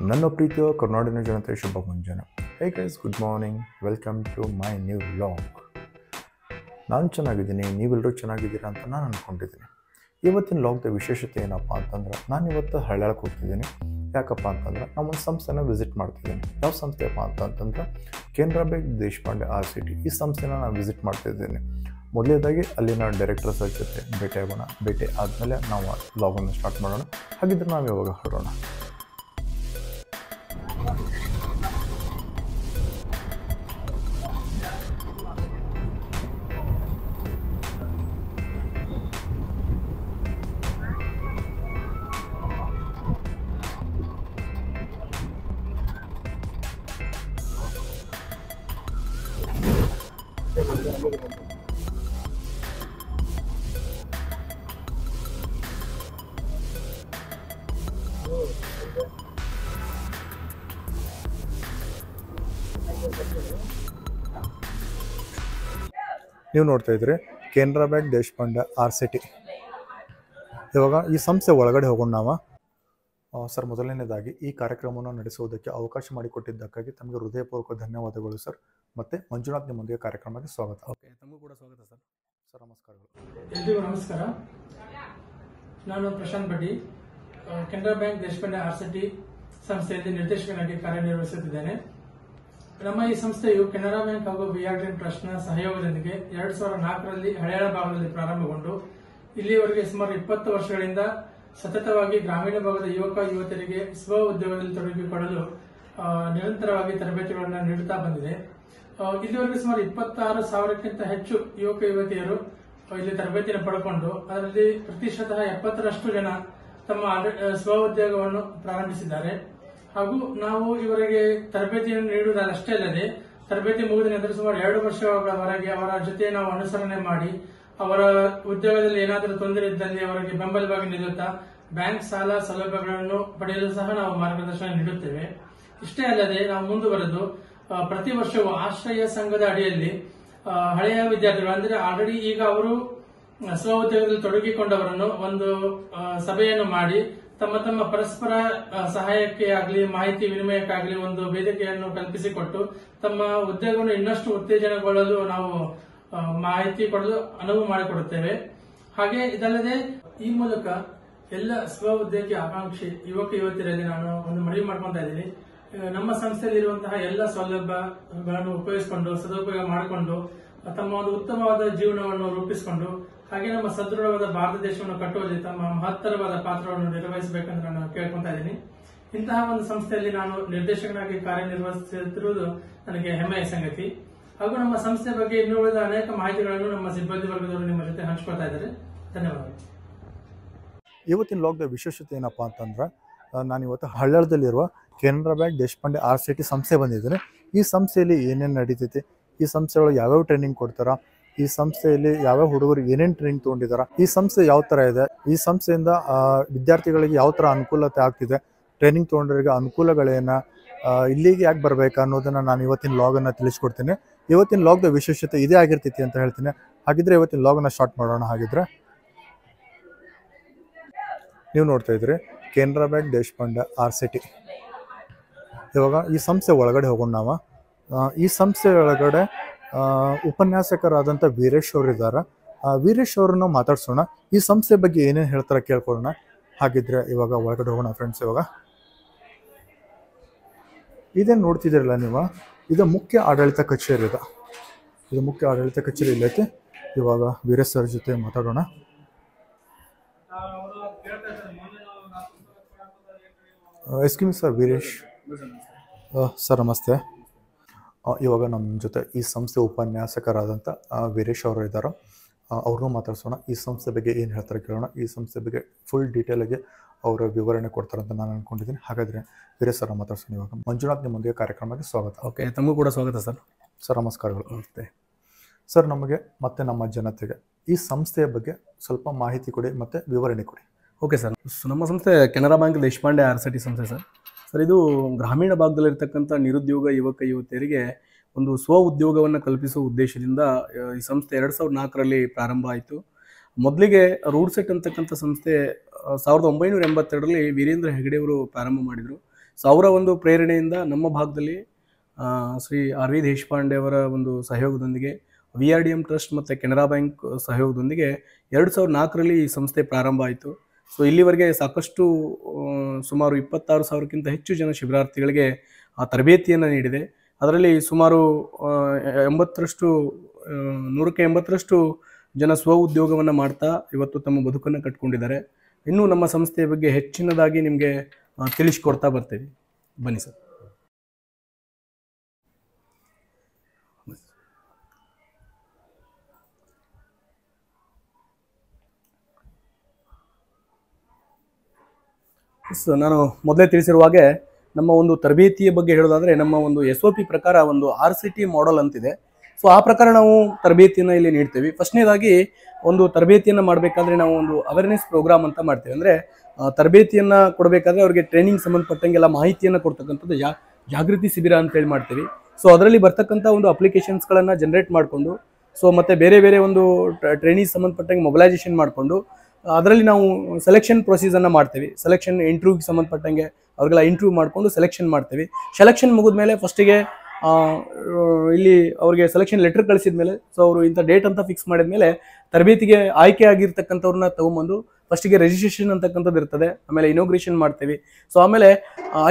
ನನ್ನ ಪ್ರೀತಿಯ ಕರ್ನಾಟಕ ಜನತೆ ಶುಭ ಮುಂಜಾನೆ. Hey guys, good morning, welcome to my new vlog. ನಾನು ಚೆನ್ನಾಗಿದ್ದೀನಿ, ನೀವೆಲ್ಲರೂ ಚೆನ್ನಾಗಿದ್ದೀರಾ ಅಂತ ನಾನು ಅಂದ್ಕೊಂಡಿದ್ದೀನಿ. ಇವತ್ತಿನ ವ್ಲಾಗ್ದ ವಿಶೇಷತೆ ಏನಪ್ಪ ಅಂತಂದ್ರೆ, ನಾನು ಇವತ್ತು ಹಳ್ಯಾಳಕ್ಕೆ ಹೋಗ್ತಿದ್ದೀನಿ. ಯಾಕಪ್ಪ ಅಂತಂದ್ರೆ ನಾವೊಂದು ಸಂಸ್ಥೆನ ವಿಸಿಟ್ ಮಾಡ್ತಿದ್ದೀನಿ. ಯಾವ ಸಂಸ್ಥೆಯಪ್ಪ ಅಂತಂದ್ರೆ ಕೆನರಾ ಬ್ಯಾಂಕ್ ದೇಶಪಾಂಡೆ RCT. ಈ ಸಂಸ್ಥೆನ ನಾನು ವಿಸಿಟ್ ಮಾಡ್ತಿದ್ದೀನಿ. ಮೊದಲನೇದಾಗಿ ಅಲ್ಲಿನ ಡೈರೆಕ್ಟರ್ ಸರ್ ಜೊತೆ ಭೇಟಿ ಆಗೋಣ. ಭೇಟಿ ಆದಮೇಲೆ ನಾವು ವ್ಲಾಗನ್ನು ಸ್ಟಾರ್ಟ್ ಮಾಡೋಣ. ಹಾಗಿದ್ರೆ ನಾವು ಯಾವಾಗ ಹೊರಡೋಣ. ನೀವು ನೋಡ್ತಾ ಇದ್ರಿ ಕೆನರಾ ಬ್ಯಾಂಕ್ ದೇಶಪಾಂಡೆ RCT. ಇವಾಗ ಈ ಸಂಸ್ಥೆ ಒಳಗಡೆ ಹೋಗೋಣ ನಾವು. ಸರ್, ಮೊದಲನೇದಾಗಿ ಈ ಕಾರ್ಯಕ್ರಮವನ್ನು ನಡೆಸುವುದಕ್ಕೆ ಅವಕಾಶ ಮಾಡಿಕೊಟ್ಟಿದ್ದಕ್ಕಾಗಿ ತಮಗೆ ಹೃದಯಪೂರ್ವಕ ಧನ್ಯವಾದಗಳು ಸರ್. ಮತ್ತೆ ಮಂಜುನಾಥ್, ನಿಮ್ಮೊಂದಿಗೆ ಕಾರ್ಯಕ್ರಮಕ್ಕೆ ಸ್ವಾಗತ. ಓಕೆ, ತಮಗೂ ಕೂಡ ಸ್ವಾಗತ ಸರ್. ಸರ್, ನಮಸ್ಕಾರಗಳು. ಎಲ್ರಿಗೂ ನಮಸ್ಕಾರ. ನಾನು ಪ್ರಶಾಂತ್ ಬಡ್ಡಿ, ಕೆನರಾ ಬ್ಯಾಂಕ್ ದೇಶಪಾಂಡೆ RCT ಸಂಸ್ಥೆಯಲ್ಲಿ ನಿರ್ದೇಶಕನಾಗಿ ಕಾರ್ಯನಿರ್ವಹಿಸುತ್ತಿದ್ದೇನೆ. ನಮ್ಮ ಈ ಸಂಸ್ಥೆಯು ಕೆನರಾ ಬ್ಯಾಂಕ್ ಹಾಗೂ ವಿಆರ್‌ಡಿಎನ್ ಟ್ರಸ್ಟ್ನ ಸಹಯೋಗದೊಂದಿಗೆ 2004ರಲ್ಲಿ ಹಳ್ಯಾಳ ಭಾಗದಲ್ಲಿ ಪ್ರಾರಂಭಗೊಂಡು ಇಲ್ಲಿಯವರೆಗೆ ಸುಮಾರು 20 ವರ್ಷಗಳಿಂದ ಸತತವಾಗಿ ಗ್ರಾಮೀಣ ಭಾಗದ ಯುವಕ ಯುವತಿಯರಿಗೆ ಸ್ವ ಉದ್ಯೋಗದಲ್ಲಿ ತೊಡಗಿಸಿಕೊಳ್ಳಲು ನಿರಂತರವಾಗಿ ತರಬೇತಿಗಳನ್ನು ನೀಡುತ್ತಾ ಬಂದಿದೆ. ಇಲ್ಲಿವರೆಗೆ ಸುಮಾರು 26,000ಕ್ಕಿಂತ ಹೆಚ್ಚು ಯುವಕ ಯುವತಿಯರು ಇಲ್ಲಿ ತರಬೇತಿಯನ್ನು ಪಡೆದುಕೊಂಡು ಅದರಲ್ಲಿ ಪ್ರತಿಶತ 70ರಷ್ಟು ಜನ ತಮ್ಮ ಸ್ವ ಉದ್ಯೋಗವನ್ನು ಪ್ರಾರಂಭಿಸಿದ್ದಾರೆ. ಹಾಗೂ ನಾವು ಇವರಿಗೆ ತರಬೇತಿಯನ್ನು ನೀಡುವುದಷ್ಟೇ ಅಲ್ಲದೆ, ತರಬೇತಿ ಮುಗಿದ ನಂತರ ಸುಮಾರು 2 ವರ್ಷಗಳವರೆಗೆ ಅವರ ಜೊತೆ ನಾವು ಅನುಸರಣೆ ಮಾಡಿ ಅವರ ಉದ್ಯೋಗದಲ್ಲಿ ಏನಾದರೂ ತೊಂದರೆ ಇದ್ದಲ್ಲಿ ಅವರಿಗೆ ಬೆಂಬಲವಾಗಿ ನಿಲ್ಲುತ್ತಾ ಬ್ಯಾಂಕ್ ಸಾಲ ಸೌಲಭ್ಯಗಳನ್ನು ಪಡೆಯಲು ಸಹ ನಾವು ಮಾರ್ಗದರ್ಶನ ನೀಡುತ್ತೇವೆ. ಇಷ್ಟೇ ಅಲ್ಲದೆ ನಾವು ಮುಂದುವರೆದು ಪ್ರತಿ ವರ್ಷವೂ ಆಶ್ರಯ ಸಂಘದ ಅಡಿಯಲ್ಲಿ ಹಳೆಯ ವಿದ್ಯಾರ್ಥಿಗಳು, ಅಂದ್ರೆ ಆಲ್ರೆಡಿ ಈಗ ಅವರು ಸ್ವ ಉದ್ಯೋಗದಲ್ಲಿ ತೊಡಗಿಕೊಂಡವರನ್ನು ಒಂದು ಸಭೆಯನ್ನು ಮಾಡಿ ತಮ್ಮ ತಮ್ಮ ಪರಸ್ಪರ ಸಹಾಯಕ್ಕೆ ಆಗಲಿ ಮಾಹಿತಿ ವಿನಿಮಯಕ್ಕಾಗಲಿ ಒಂದು ವೇದಿಕೆಯನ್ನು ಕಲ್ಪಿಸಿಕೊಟ್ಟು ತಮ್ಮ ಉದ್ಯೋಗವನ್ನು ಇನ್ನಷ್ಟು ಉತ್ತೇಜನಗೊಳ್ಳಲು ನಾವು ಮಾಹಿತಿ ಕೊಡಲು ಅನುವು ಮಾಡಿಕೊಡುತ್ತೇವೆ. ಹಾಗೆ ಇದಲ್ಲದೆ ಈ ಮೂಲಕ ಎಲ್ಲ ಸ್ವ ಉದ್ಯೋಗಿ ಆಕಾಂಕ್ಷಿ ಯುವಕ ಯುವತಿಯರಲ್ಲಿ ನಾನು ಒಂದು ಮನವಿ ಮಾಡ್ಕೊತಾ ಇದ್ದೀನಿ. ನಮ್ಮ ಸಂಸ್ಥೆಯಲ್ಲಿರುವಂತಹ ಎಲ್ಲ ಸೌಲಭ್ಯಗಳನ್ನು ಉಪಯೋಗಿಸಿಕೊಂಡು ಸದುಪಯೋಗ ಮಾಡಿಕೊಂಡು ತಮ್ಮ ಒಂದು ಉತ್ತಮವಾದ ಜೀವನವನ್ನು ರೂಪಿಸಿಕೊಂಡು ಹಾಗೆ ನಮ್ಮ ಸದೃಢವಾದ ಭಾರತ ದೇಶವನ್ನು ಕಟ್ಟುವಲ್ಲಿ ತಮ್ಮ ಮಹತ್ತರವಾದ ಪಾತ್ರವನ್ನು ನಿರ್ವಹಿಸಬೇಕೆಂದು ನಾನು ಕೇಳ್ಕೊತಾ ಇದ್ದೀನಿ. ಇಂತಹ ಒಂದು ಸಂಸ್ಥೆಯಲ್ಲಿ ನಾನು ನಿರ್ದೇಶಕನಾಗಿ ಕಾರ್ಯನಿರ್ವಹಿಸುತ್ತಿರುವುದು ನನಗೆ ಹೆಮ್ಮೆಯ ಸಂಗತಿ. ಹಾಗೂ ನಮ್ಮ ಸಂಸ್ಥೆ ಬಗ್ಗೆ ಇನ್ನೂ ಉಳಿದ ಅನೇಕ ಮಾಹಿತಿಗಳನ್ನು ನಮ್ಮ ಸಿಬ್ಬಂದಿ ವರ್ಗದವರು ನಿಮ್ಮ ಜೊತೆ ಹಂಚ್ಕೊಳ್ತಾ ಇದ್ದಾರೆ. ಧನ್ಯವಾದಗಳು. ಇವತ್ತಿನ ವ್ಲಾಗ್ದ ವಿಶೇಷತೆ ಏನಪ್ಪ ಅಂತಂದ್ರೆ, ನಾನು ಇವತ್ತು ಹಳ್ಯಾಳದಲ್ಲಿರುವ ಕೆನರಾ ಬ್ಯಾಂಕ್ ದೇಶಪಾಂಡೆ RCT ಸಂಸ್ಥೆ ಬಂದಿದ್ದೇನೆ. ಈ ಸಂಸ್ಥೆಯಲ್ಲಿ ಏನೇನು ನಡೀತೈತೆ, ಈ ಸಂಸ್ಥೆಯೊಳಗೆ ಯಾವ್ಯಾವ ಟ್ರೈನಿಂಗ್ ಕೊಡ್ತಾರ, ಈ ಸಂಸ್ಥೆಯಲ್ಲಿ ಯಾವ್ಯಾವ ಹುಡುಗರು ಏನೇನು ಟ್ರೈನಿಂಗ್ ತೊಗೊಂಡಿದ್ದಾರೆ, ಈ ಸಂಸ್ಥೆ ಯಾವ ಥರ ಇದೆ, ಈ ಸಂಸ್ಥೆಯಿಂದ ವಿದ್ಯಾರ್ಥಿಗಳಿಗೆ ಯಾವ ಥರ ಅನುಕೂಲತೆ ಆಗ್ತಿದೆ, ಟ್ರೈನಿಂಗ್ ತೊಗೊಂಡ್ರಿಗೆ ಅನುಕೂಲಗಳೇನ, ಇಲ್ಲಿಗೆ ಯಾಕೆ ಬರ್ಬೇಕು ಅನ್ನೋದನ್ನು ನಾನು ಇವತ್ತಿನ ವ್ಲಾಗನ್ನು ತಿಳಿಸ್ಕೊಡ್ತೀನಿ. ಇವತ್ತಿನ ವ್ಲಾಗ್ದ ವಿಶೇಷತೆ ಇದೇ ಆಗಿರ್ತೈತಿ ಅಂತ ಹೇಳ್ತೀನಿ. ಹಾಗಿದ್ರೆ ಇವತ್ತಿನ ವ್ಲಾಗನ್ನು ಸ್ಟಾರ್ಟ್ ಮಾಡೋಣ. ಹಾಗಿದ್ರೆ ನೀವು ನೋಡ್ತಾ ಇದ್ರಿ ಕೆನರಾ ಬ್ಯಾಂಕ್ ದೇಶಪಾಂಡೆ RCT. ಇವಾಗ ಈ ಸಂಸ್ಥೆ ಒಳಗಡೆ ಹೋಗೋಣ ನಾವು. ಈ ಸಂಸ್ಥೆ ಒಳಗಡೆ ಉಪನ್ಯಾಸಕರಾದಂಥ ವೀರೇಶ್ ಅವರು ಇದ್ದಾರೆ. ವೀರೇಶ್ ಅವ್ರನ್ನ ಮಾತಾಡ್ಸೋಣ, ಈ ಸಂಸ್ಥೆ ಬಗ್ಗೆ ಏನೇನು ಹೇಳ್ತಾರೆ ಕೇಳ್ಕೊಳ್ಳೋಣ. ಹಾಗಿದ್ರೆ ಇವಾಗ ಒಳಗಡೆ ಹೋಗೋಣ ಫ್ರೆಂಡ್ಸ್. ಇವಾಗ ಇದೇನು ನೋಡ್ತಿದ್ದೀರಲ್ಲ ನೀವು, ಇದು ಮುಖ್ಯ ಆಡಳಿತ ಕಚೇರಿ ಇದೆ. ಇದು ಮುಖ್ಯ ಆಡಳಿತ ಕಚೇರಿ ಇಲ್ಲೈತೆ. ಇವಾಗ ವೀರೇಶ್ ಸರ್ ಜೊತೆ ಮಾತಾಡೋಣ. Excuse me sir, Veeresh sir ನಮಸ್ತೆ. ಇವಾಗ ನಮ್ಮ ಜೊತೆ ಈ ಸಂಸ್ಥೆ ಉಪನ್ಯಾಸಕರಾದಂಥ ವೀರೇಶ್ ಅವರು ಇದ್ದಾರೆ. ಅವ್ರನ್ನೂ ಮಾತಾಡ್ಸೋಣ. ಈ ಸಂಸ್ಥೆ ಬಗ್ಗೆ ಏನು ಹೇಳ್ತಾರೆ ಕೇಳೋಣ. ಈ ಸಂಸ್ಥೆ ಬಗ್ಗೆ ಫುಲ್ ಡೀಟೇಲಾಗಿ ಅವರ ವಿವರಣೆ ಕೊಡ್ತಾರೆ ಅಂತ ನಾನು ಅಂದ್ಕೊಂಡಿದ್ದೀನಿ. ಹಾಗಾದರೆ ವೀರೇಶ್ ಸರ್ ಮಾತಾಡ್ಸೋಣ. ಇವಾಗ ಮಂಜುನಾಥ್, ನಿಮ್ಮೊಂದಿಗೆ ಕಾರ್ಯಕ್ರಮಕ್ಕೆ ಸ್ವಾಗತ. ಓಕೆ, ತಮಗೂ ಕೂಡ ಸ್ವಾಗತ ಸರ್. ಸರ್, ನಮಸ್ಕಾರಗಳು. ನಮಸ್ತೆ ಸರ್. ನಮಗೆ ಮತ್ತು ನಮ್ಮ ಜನತೆಗೆ ಈ ಸಂಸ್ಥೆಯ ಬಗ್ಗೆ ಸ್ವಲ್ಪ ಮಾಹಿತಿ ಕೊಡಿ ಮತ್ತು ವಿವರಣೆ ಕೊಡಿ. ಓಕೆ ಸರ್, ನಮ್ಮ ಸಂಸ್ಥೆ ಕೆನರಾ ಬ್ಯಾಂಕ್ ದೇಶಪಾಂಡೆ RCT ಸಂಸ್ಥೆ ಸರ್. ಸರ್, ಇದು ಗ್ರಾಮೀಣ ಭಾಗದಲ್ಲಿರ್ತಕ್ಕಂಥ ನಿರುದ್ಯೋಗ ಯುವಕ ಯುವತಿಯರಿಗೆ ಒಂದು ಸ್ವ ಉದ್ಯೋಗವನ್ನು ಕಲ್ಪಿಸುವ ಉದ್ದೇಶದಿಂದ ಈ ಸಂಸ್ಥೆ 2004ರಲ್ಲಿ ಪ್ರಾರಂಭ ಆಯಿತು. ಮೊದಲಿಗೆ ರೂಡ್ ಸೆಟ್ ಅಂತಕ್ಕಂಥ ಸಂಸ್ಥೆ 1982ರಲ್ಲಿ ವೀರೇಂದ್ರ ಹೆಗಡೆ ಅವರು ಪ್ರಾರಂಭ ಮಾಡಿದರು. ಸೊ ಅವರ ಒಂದು ಪ್ರೇರಣೆಯಿಂದ ನಮ್ಮ ಭಾಗದಲ್ಲಿ ಶ್ರೀ ಆರ್ ವಿ ದೇಶಪಾಂಡೆ ಅವರ ಒಂದು ಸಹಯೋಗದೊಂದಿಗೆ VRDM ಟ್ರಸ್ಟ್ ಮತ್ತು ಕೆನರಾ ಬ್ಯಾಂಕ್ ಸಹಯೋಗದೊಂದಿಗೆ 2004ರಲ್ಲಿ ಈ ಸಂಸ್ಥೆ ಪ್ರಾರಂಭ ಆಯಿತು. ಸೊ ಇಲ್ಲಿವರೆಗೆ ಸಾಕಷ್ಟು ಸುಮಾರು 26,000ಕ್ಕಿಂತ ಹೆಚ್ಚು ಜನ ಶಿಬಿರಾರ್ಥಿಗಳಿಗೆ ತರಬೇತಿಯನ್ನು ನೀಡಿದೆ. ಅದರಲ್ಲಿ ಸುಮಾರು 180ರಷ್ಟು ಜನ ಸ್ವ ಉದ್ಯೋಗವನ್ನು ಮಾಡ್ತಾ ಇವತ್ತು ತಮ್ಮ ಬದುಕನ್ನು ಕಟ್ಕೊಂಡಿದ್ದಾರೆ. ಇನ್ನೂ ನಮ್ಮ ಸಂಸ್ಥೆಯ ಬಗ್ಗೆ ಹೆಚ್ಚಿನದಾಗಿ ನಿಮಗೆ ತಿಳಿಸ್ಕೊಡ್ತಾ ಬರ್ತೀವಿ. ಬನ್ನಿ ಸರ್. ನಾನು ಮೊದಲೇ ತಿಳಿಸಿರುವ ಹಾಗೆ ನಮ್ಮ ಒಂದು ತರಬೇತಿಯ ಬಗ್ಗೆ ಹೇಳೋದಾದರೆ ನಮ್ಮ ಒಂದು SOP ಪ್ರಕಾರ ಒಂದು RCT ಮಾಡೆಲ್ ಅಂತಿದೆ. ಸೊ ಆ ಪ್ರಕಾರ ನಾವು ತರಬೇತಿಯನ್ನು ಇಲ್ಲಿ ನೀಡ್ತೀವಿ. ಫಸ್ಟ್ನೇದಾಗಿ ಒಂದು ತರಬೇತಿಯನ್ನು ಮಾಡಬೇಕಾದ್ರೆ ನಾವು ಒಂದು ಅವೇರ್ನೆಸ್ ಪ್ರೋಗ್ರಾಮ್ ಅಂತ ಮಾಡ್ತೀವಿ. ಅಂದರೆ ತರಬೇತಿಯನ್ನು ಕೊಡಬೇಕಾದ್ರೆ ಅವ್ರಿಗೆ ಟ್ರೈನಿಂಗ್ ಸಂಬಂಧಪಟ್ಟಂಗೆಲ್ಲ ಮಾಹಿತಿಯನ್ನು ಕೊಡ್ತಕ್ಕಂಥದ್ದು ಜಾಗೃತಿ ಶಿಬಿರ ಅಂತೇಳಿ ಮಾಡ್ತೀವಿ. ಸೊ ಅದರಲ್ಲಿ ಬರ್ತಕ್ಕಂಥ ಒಂದು ಅಪ್ಲಿಕೇಶನ್ಸ್ಗಳನ್ನು ಜನರೇಟ್ ಮಾಡಿಕೊಂಡು ಸೊ ಮತ್ತು ಬೇರೆ ಬೇರೆ ಒಂದು ಟ್ರೈನಿಂಗ್ ಸಂಬಂಧಪಟ್ಟಂಗೆ ಮೊಬಿಲೈಸೇಷನ್ ಮಾಡಿಕೊಂಡು ಅದರಲ್ಲಿ ನಾವು ಸೆಲೆಕ್ಷನ್ ಪ್ರೊಸೀಜರ್ನ ಮಾಡ್ತೀವಿ. ಸೆಲೆಕ್ಷನ್ ಇಂಟರ್ವ್ಯೂಗೆ ಸಂಬಂಧಪಟ್ಟಂಗೆ ಅವ್ರಿಗೆಲ್ಲ ಇಂಟರ್ವ್ಯೂ ಮಾಡಿಕೊಂಡು ಸೆಲೆಕ್ಷನ್ ಮಾಡ್ತೀವಿ. ಸೆಲೆಕ್ಷನ್ ಮುಗಿದ್ಮೇಲೆ ಫಸ್ಟಿಗೆ ಇಲ್ಲಿ ಅವ್ರಿಗೆ ಸೆಲೆಕ್ಷನ್ ಲೆಟರ್ ಕಳಿಸಿದ ಮೇಲೆ ಸೊ ಅವರು ಇಂಥ ಡೇಟ್ ಅಂತ ಫಿಕ್ಸ್ ಮಾಡಿದ್ಮೇಲೆ ತರಬೇತಿಗೆ ಆಯ್ಕೆ ಆಗಿರ್ತಕ್ಕಂಥವ್ರನ್ನ ತೊಗೊಂಬಂದು ಫಸ್ಟಿಗೆ ರಿಜಿಸ್ಟ್ರೇಷನ್ ಅಂತಕ್ಕಂಥದ್ದು ಇರ್ತದೆ. ಆಮೇಲೆ ಇನೋಗ್ರೇಷನ್ ಮಾಡ್ತೀವಿ. ಸೊ ಆಮೇಲೆ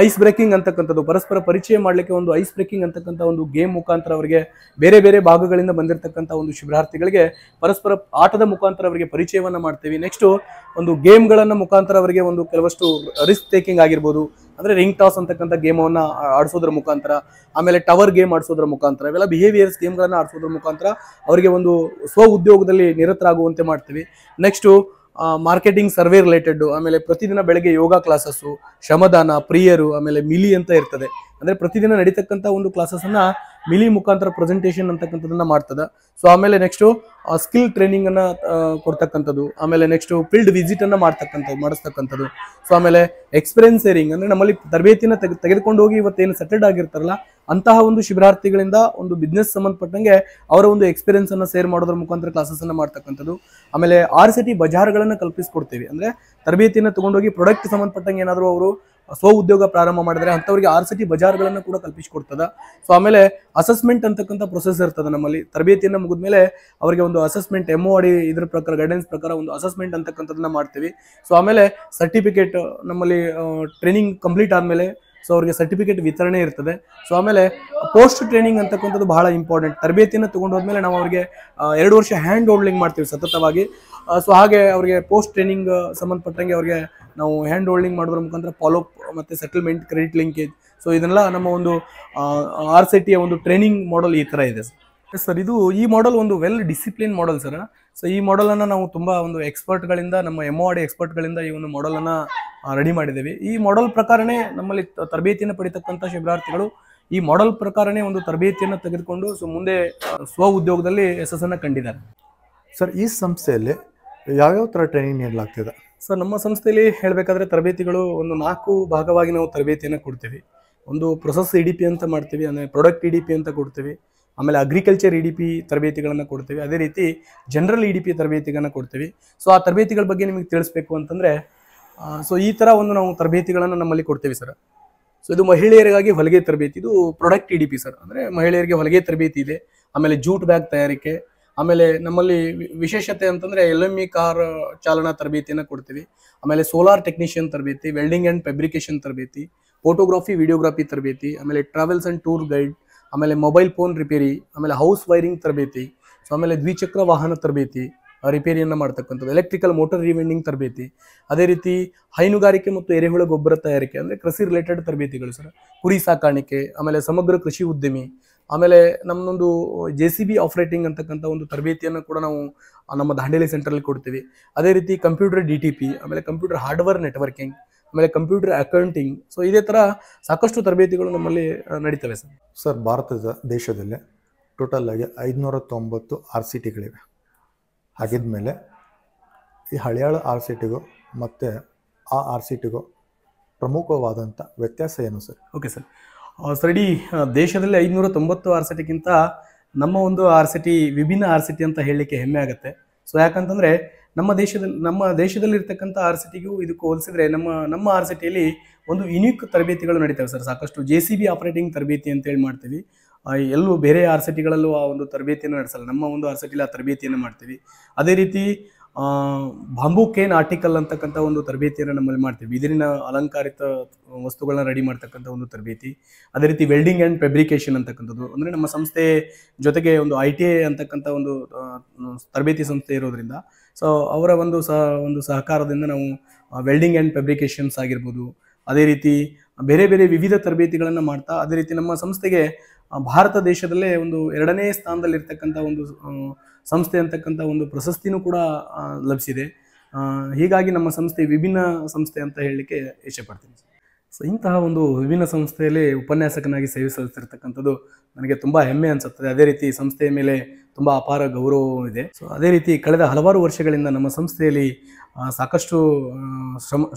ಐಸ್ ಬ್ರೇಕಿಂಗ್ ಅಂತಕ್ಕಂಥದ್ದು ಪರಸ್ಪರ ಪರಿಚಯ ಮಾಡಲಿಕ್ಕೆ ಒಂದು ಐಸ್ ಬ್ರೇಕಿಂಗ್ ಅಂತಕ್ಕಂಥ ಒಂದು ಗೇಮ್ ಮುಖಾಂತರ ಅವರಿಗೆ ಬೇರೆ ಬೇರೆ ಭಾಗಗಳಿಂದ ಬಂದಿರತಕ್ಕಂಥ ಒಂದು ಶಿಬಿರಾರ್ಥಿಗಳಿಗೆ ಪರಸ್ಪರ ಆಟದ ಮುಖಾಂತರ ಅವರಿಗೆ ಪರಿಚಯವನ್ನು ಮಾಡ್ತೀವಿ. ನೆಕ್ಸ್ಟು ಒಂದು ಗೇಮ್ಗಳನ್ನು ಮುಖಾಂತರ ಅವರಿಗೆ ಒಂದು ಕೆಲವಷ್ಟು ರಿಸ್ಕ್ ಟೇಕಿಂಗ್ ಆಗಿರ್ಬೋದು, ಅಂದರೆ ರಿಂಗ್ ಟಾಸ್ ಅಂತಕ್ಕಂಥ ಗೇಮನ್ನು ಆಡಿಸೋದ್ರ ಮುಖಾಂತರ, ಆಮೇಲೆ ಟವರ್ ಗೇಮ್ ಆಡಿಸೋದ್ರ ಮುಖಾಂತರ, ಇವೆಲ್ಲ ಬಿಹೇವಿಯರ್ಸ್ ಗೇಮ್ಗಳನ್ನು ಆಡಿಸೋದ್ರ ಮುಖಾಂತರ ಅವರಿಗೆ ಒಂದು ಸ್ವ ಉದ್ಯೋಗದಲ್ಲಿ ನಿರತರಾಗುವಂತೆ ಮಾಡ್ತೀವಿ. ನೆಕ್ಸ್ಟು ಮಾರ್ಕೆಟಿಂಗ್ ಸರ್ವೆ ರಿಲೇಟೆಡ್, ಆಮೇಲೆ ಪ್ರತಿದಿನ ಬೆಳಗ್ಗೆ ಯೋಗ ಕ್ಲಾಸಸ್ಸು, ಶ್ರಮದಾನ, ಪ್ರಿಯರು, ಆಮೇಲೆ ಮಿಲಿ ಅಂತ ಇರ್ತದೆ. ಅಂದರೆ ಪ್ರತಿದಿನ ನಡೀತಕ್ಕಂಥ ಒಂದು ಕ್ಲಾಸಸ್ಸನ್ನು ಮಿಲಿ ಮುಖಾಂತರ ಪ್ರೆಸೆಂಟೇಷನ್ ಅಂತಕ್ಕಂಥದ್ದನ್ನು ಮಾಡ್ತದೆ. ಸೊ ಆಮೇಲೆ ನೆಕ್ಸ್ಟು ಸ್ಕಿಲ್ ಟ್ರೈನಿಂಗನ್ನು ಕೊಡ್ತಕ್ಕಂಥದ್ದು, ಆಮೇಲೆ ನೆಕ್ಸ್ಟು ಫೀಲ್ಡ್ ವಿಸಿಟನ್ನು ಮಾಡಿಸ್ತಕ್ಕಂಥದ್ದು. ಸೊ ಆಮೇಲೆ ಎಕ್ಸ್ಪೀರಿಯನ್ಸ್ ಶೇರಿಂಗ್, ಅಂದರೆ ನಮ್ಮಲ್ಲಿ ತರಬೇತಿನ ತೆಗೆದುಕೊಂಡು ಹೋಗಿ ಇವತ್ತೇನು ಸೆಟಲ್ಡ್ ಆಗಿರ್ತಾರಲ್ಲ ಅಂತಹ ಒಂದು ಶಿಬಿರಾರ್ಥಿಗಳಿಂದ ಒಂದು ಬಿಸ್ನೆಸ್ ಸಂಬಂಧಪಟ್ಟಂಗೆ ಅವರ ಒಂದು ಎಕ್ಸ್ಪೀರಿಯನ್ಸನ್ನು ಶೇರ್ ಮಾಡೋದ್ರ ಮುಖಾಂತರ ಕ್ಲಾಸಸ್ಸನ್ನು ಮಾಡ್ತಕ್ಕಂಥದ್ದು. ಆಮೇಲೆ RCT ಬಜಾರ್ಗಳನ್ನು ಕಲ್ಪಿಸ್ಕೊಡ್ತೀವಿ. ಅಂದರೆ ತರಬೇತಿಯನ್ನು ತೊಗೊಂಡೋಗಿ ಪ್ರಾಡಕ್ಟ್ ಸಂಬಂಧಪಟ್ಟಂಗೆ ಏನಾದರೂ ಅವರು ಸ್ವ ಉದ್ಯೋಗ ಪ್ರಾರಂಭ ಮಾಡಿದರೆ ಅಂಥವ್ರಿಗೆ RCT ಬಜಾರ್ಗಳನ್ನು ಕೂಡ ಕಲ್ಪಿಸಿಕೊಡ್ತದೆ. ಸೊ ಆಮೇಲೆ ಅಸೆಸ್ಮೆಂಟ್ ಅಂತಕ್ಕಂಥ ಪ್ರೊಸೆಸ್ ಇರ್ತದೆ ನಮ್ಮಲ್ಲಿ. ತರಬೇತಿಯನ್ನು ಮುಗಿದ್ಮೇಲೆ ಅವರಿಗೆ ಒಂದು ಅಸೆಸ್ಮೆಂಟ್ MOD ಇದ್ರ ಪ್ರಕಾರ ಗೈಡೆನ್ಸ್ ಪ್ರಕಾರ ಒಂದು ಅಸೆಸ್ಮೆಂಟ್ ಅಂತಕ್ಕಂಥದ್ದನ್ನ ಮಾಡ್ತೀವಿ. ಸೊ ಆಮೇಲೆ ಸರ್ಟಿಫಿಕೇಟ್ ನಮ್ಮಲ್ಲಿ ಟ್ರೈನಿಂಗ್ ಕಂಪ್ಲೀಟ್ ಆದಮೇಲೆ ಸೊ ಅವ್ರಿಗೆ ಸರ್ಟಿಫಿಕೇಟ್ ವಿತರಣೆ ಇರ್ತದೆ. ಸೊ ಆಮೇಲೆ ಪೋಸ್ಟ್ ಟ್ರೈನಿಂಗ್ ಅಂತಕ್ಕಂಥದ್ದು ಬಹಳ ಇಂಪಾರ್ಟೆಂಟ್. ತರಬೇತಿಯನ್ನು ತೊಗೊಂಡು ಹೋದ್ಮೇಲೆ ನಾವು ಅವರಿಗೆ 2 ವರ್ಷ ಹ್ಯಾಂಡ್ ಹೋಲ್ಡಿಂಗ್ ಮಾಡ್ತೀವಿ ಸತತವಾಗಿ. ಸೊ ಹಾಗೆ ಅವರಿಗೆ ಪೋಸ್ಟ್ ಟ್ರೈನಿಂಗ್ ಸಂಬಂಧಪಟ್ಟಂಗೆ ಅವರಿಗೆ ನಾವು ಹ್ಯಾಂಡ್ ಹೋಲ್ಡಿಂಗ್ ಮಾಡೋದ್ರ ಮುಖಾಂತರ ಫಾಲೋಅಪ್ ಮತ್ತು ಸೆಟಲ್ಮೆಂಟ್, ಕ್ರೆಡಿಟ್ ಲಿಂಕೇಜ್, ಸೊ ಇದನ್ನೆಲ್ಲ ನಮ್ಮ ಒಂದು RCTಯ ಒಂದು ಟ್ರೈನಿಂಗ್ ಮಾಡೆಲ್ ಈ ಥರ ಇದೆ ಸರ್. ಇದು ಈ ಮಾಡೆಲ್ ಒಂದು well discipline model sir. So ಈ ಮಾಡೆಲನ್ನು ನಾವು ತುಂಬ ಒಂದು ಎಕ್ಸ್ಪರ್ಟ್ಗಳಿಂದ, ನಮ್ಮ MOD ಎಕ್ಸ್ಪರ್ಟ್ಗಳಿಂದ ಈ ಒಂದು ಮಾಡೆಲನ್ನು ರೆಡಿ ಮಾಡಿದ್ದೀವಿ. ಈ ಮಾಡೆಲ್ ಪ್ರಕಾರನೇ ನಮ್ಮಲ್ಲಿ ತರಬೇತಿಯನ್ನು ಪಡಿತಕ್ಕಂಥ ಶಿಬಿರಾರ್ಥಿಗಳು ಈ ಮಾಡೆಲ್ ಪ್ರಕಾರನೇ ಒಂದು ತರಬೇತಿಯನ್ನು ತೆಗೆದುಕೊಂಡು ಸೊ ಮುಂದೆ ಸ್ವ ಉದ್ಯೋಗದಲ್ಲಿ ಯಶಸ್ಸನ್ನು ಕಂಡಿದ್ದಾರೆ. ಸರ್, ಈ ಸಂಸ್ಥೆಯಲ್ಲಿ ಯಾವ್ಯಾವ ಥರ ಟ್ರೈನಿಂಗ್ ನೀಡಲಾಗ್ತಿದೆ? ಸರ್, ನಮ್ಮ ಸಂಸ್ಥೆಯಲ್ಲಿ ಹೇಳಬೇಕಾದ್ರೆ ತರಬೇತಿಗಳು ಒಂದು 4 ಭಾಗವಾಗಿ ನಾವು ತರಬೇತಿಯನ್ನು ಕೊಡ್ತೀವಿ. ಒಂದು ಪ್ರೊಸೆಸ್ EDP ಅಂತ ಮಾಡ್ತೀವಿ, ಅಂದರೆ ಪ್ರಾಡಕ್ಟ್ EDP ಅಂತ ಕೊಡ್ತೀವಿ. ಆಮೇಲೆ ಅಗ್ರಿಕಲ್ಚರ್ EDP ತರಬೇತಿಗಳನ್ನು ಕೊಡ್ತೀವಿ. ಅದೇ ರೀತಿ ಜನರಲ್ EDP ತರಬೇತಿಗಳನ್ನು ಕೊಡ್ತೀವಿ. ಸೊ ಆ ತರಬೇತಿಗಳ ಬಗ್ಗೆ ನಿಮಗೆ ತಿಳಿಸ್ಬೇಕು ಅಂತಂದರೆ ಸೊ ಈ ಥರ ಒಂದು ನಾವು ತರಬೇತಿಗಳನ್ನು ನಮ್ಮಲ್ಲಿ ಕೊಡ್ತೀವಿ ಸರ್. ಸೊ ಇದು ಮಹಿಳೆಯರಿಗಾಗಿ ಹೊಲಿಗೆ ತರಬೇತಿ, ಇದು ಪ್ರಾಡಕ್ಟ್ EDP ಸರ್. ಅಂದರೆ ಮಹಿಳೆಯರಿಗೆ ಹೊಲಿಗೆ ತರಬೇತಿ ಇದೆ. ಆಮೇಲೆ ಜೂಟ್ ಬ್ಯಾಗ್ ತಯಾರಿಕೆ, ಆಮೇಲೆ ನಮ್ಮಲ್ಲಿ ವಿಶೇಷತೆ ಅಂತಂದರೆ LME ಕಾರ್ ಚಾಲನಾ ತರಬೇತಿಯನ್ನು ಕೊಡ್ತೀವಿ. ಆಮೇಲೆ ಸೋಲಾರ್ ಟೆಕ್ನಿಷಿಯನ್ ತರಬೇತಿ, ವೆಲ್ಡಿಂಗ್ ಆ್ಯಂಡ್ ಫ್ಯಾಬ್ರಿಕೇಷನ್ ತರಬೇತಿ, ಫೋಟೋಗ್ರಫಿ ವಿಡಿಯೋಗ್ರಫಿ ತರಬೇತಿ, ಆಮೇಲೆ ಟ್ರಾವೆಲ್ಸ್ ಆ್ಯಂಡ್ ಟೂರ್ ಗೈಡ್, ಆಮೇಲೆ ಮೊಬೈಲ್ ಫೋನ್ ರಿಪೇರಿ, ಆಮೇಲೆ ಹೌಸ್ ವೈರಿಂಗ್ ತರಬೇತಿ, ಸೊ ಆಮೇಲೆ ದ್ವಿಚಕ್ರ ವಾಹನ ತರಬೇತಿ ರಿಪೇರಿಯನ್ನು ಮಾಡ್ತಕ್ಕಂಥದ್ದು, ಎಲೆಕ್ಟ್ರಿಕಲ್ ಮೋಟರ್ ರಿವೆಂಡಿಂಗ್ ತರಬೇತಿ, ಅದೇ ರೀತಿ ಹೈನುಗಾರಿಕೆ ಮತ್ತು ಎರೆಹುಳ ಗೊಬ್ಬರ ತಯಾರಿಕೆ ಅಂದರೆ ಕೃಷಿ ರಿಲೇಟೆಡ್ ತರಬೇತಿಗಳು ಸರ್, ಕುರಿ ಸಾಕಾಣಿಕೆ, ಆಮೇಲೆ ಸಮಗ್ರ ಕೃಷಿ ಉದ್ಯಮಿ, ಆಮೇಲೆ ನಮ್ಮದೊಂದು JCB ಆಪರೇಟಿಂಗ್ ಅಂತಕ್ಕಂಥ ಒಂದು ತರಬೇತಿಯನ್ನು ಕೂಡ ನಾವು ನಮ್ಮ ದಾಂಡೇಲಿ ಸೆಂಟ್ರಲ್ಲಿ ಕೊಡ್ತೀವಿ. ಅದೇ ರೀತಿ ಕಂಪ್ಯೂಟರ್ DTP, ಆಮೇಲೆ ಕಂಪ್ಯೂಟರ್ ಹಾರ್ಡ್ವೇರ್ ನೆಟ್ವರ್ಕಿಂಗ್, ಆಮೇಲೆ ಕಂಪ್ಯೂಟರ್ ಅಕೌಂಟಿಂಗ್. ಸೊ ಇದೇ ಥರ ಸಾಕಷ್ಟು ತರಬೇತಿಗಳು ನಮ್ಮಲ್ಲಿ ನಡೀತವೆ ಸರ್. ಸರ್, ಭಾರತದ ದೇಶದಲ್ಲಿ ಟೋಟಲ್ ಆಗಿ 590 RCTಗಳಿವೆ. ಹಾಗಿದ್ಮೇಲೆ ಈ ಹಳೆಯಾಳ RCTಗೂ ಮತ್ತು ಆ RCTಗೂ ಪ್ರಮುಖವಾದಂಥ ವ್ಯತ್ಯಾಸ ಏನು ಸರ್? Okay sir. ಸರ್, ಇಡೀ ದೇಶದಲ್ಲಿ 590 RCTಗಿಂತ ನಮ್ಮ ಒಂದು RCT ವಿಭಿನ್ನ RCT ಅಂತ ಹೇಳಲಿಕ್ಕೆ ಹೆಮ್ಮೆ ಆಗುತ್ತೆ. ಸೊ ಯಾಕಂತಂದರೆ ನಮ್ಮ ದೇಶದಲ್ಲಿರ್ತಕ್ಕಂಥ RCTಗೂ ಇದಕ್ಕೂ ಹೋಲಿಸಿದ್ರೆ ನಮ್ಮ RCTಯಲ್ಲಿ ಒಂದು ಯುನಿಕ್ ತರಬೇತಿಗಳು ನಡೀತವೆ ಸರ್. ಸಾಕಷ್ಟು JCB ಆಪರೇಟಿಂಗ್ ತರಬೇತಿ ಅಂತೇಳಿ ಮಾಡ್ತೀವಿ. ಎಲ್ಲೂ ಬೇರೆ RCTಗಳಲ್ಲೂ ಆ ಒಂದು ತರಬೇತಿಯನ್ನು ನಡೆಸಲ್ಲ. ನಮ್ಮ ಒಂದು RCTಯಲ್ಲಿ ಆ ತರಬೇತಿಯನ್ನು ಮಾಡ್ತೀವಿ. ಅದೇ ರೀತಿ ಬಾಂಬೂ ಕೇನ್ ಆರ್ಟಿಕಲ್ ಅಂತಕ್ಕಂಥ ಒಂದು ತರಬೇತಿಯನ್ನು ನಮ್ಮಲ್ಲಿ ಮಾಡ್ತೀವಿ. ಬಿದಿರಿನ ಅಲಂಕಾರಿತ ವಸ್ತುಗಳನ್ನ ರೆಡಿ ಮಾಡ್ತಕ್ಕಂಥ ಒಂದು ತರಬೇತಿ. ಅದೇ ರೀತಿ ವೆಲ್ಡಿಂಗ್ ಆ್ಯಂಡ್ ಫ್ಯಾಬ್ರಿಕೇಶನ್ ಅಂತಕ್ಕಂಥದ್ದು, ಅಂದರೆ ನಮ್ಮ ಸಂಸ್ಥೆ ಜೊತೆಗೆ ಒಂದು ITI ಅಂತಕ್ಕಂಥ ಒಂದು ತರಬೇತಿ ಸಂಸ್ಥೆ ಇರೋದ್ರಿಂದ ಸೊ ಅವರ ಒಂದು ಸಹಕಾರದಿಂದ ನಾವು ವೆಲ್ಡಿಂಗ್ ಆ್ಯಂಡ್ ಫ್ಯಾಬ್ರಿಕೇಶನ್ಸ್ ಆಗಿರ್ಬೋದು, ಅದೇ ರೀತಿ ಬೇರೆ ಬೇರೆ ವಿವಿಧ ತರಬೇತಿಗಳನ್ನು ಮಾಡ್ತಾ, ಅದೇ ರೀತಿ ನಮ್ಮ ಸಂಸ್ಥೆಗೆ ಭಾರತ ದೇಶದಲ್ಲೇ ಒಂದು 2ನೇ ಸ್ಥಾನದಲ್ಲಿರ್ತಕ್ಕಂಥ ಒಂದು ಸಂಸ್ಥೆ ಅಂತಕ್ಕಂಥ ಒಂದು ಪ್ರಶಸ್ತಿನೂ ಕೂಡ ಲಭಿಸಿದೆ. ಹೀಗಾಗಿ ನಮ್ಮ ಸಂಸ್ಥೆ ವಿಭಿನ್ನ ಸಂಸ್ಥೆ ಅಂತ ಹೇಳಲಿಕ್ಕೆ ಇಷ್ಟಪಡ್ತೀನಿ. ಸೊ ಇಂತಹ ಒಂದು ವಿಭಿನ್ನ ಸಂಸ್ಥೆಯಲ್ಲಿ ಉಪನ್ಯಾಸಕನಾಗಿ ಸೇವೆ ಸಲ್ಲಿಸಿರ್ತಕ್ಕಂಥದ್ದು ನನಗೆ ತುಂಬ ಹೆಮ್ಮೆ ಅನಿಸುತ್ತದೆ. ಅದೇ ರೀತಿ ಸಂಸ್ಥೆಯ ಮೇಲೆ ತುಂಬ ಅಪಾರ ಗೌರವವೂ ಇದೆ. ಸೊ ಅದೇ ರೀತಿ ಕಳೆದ ಹಲವಾರು ವರ್ಷಗಳಿಂದ ನಮ್ಮ ಸಂಸ್ಥೆಯಲ್ಲಿ ಸಾಕಷ್ಟು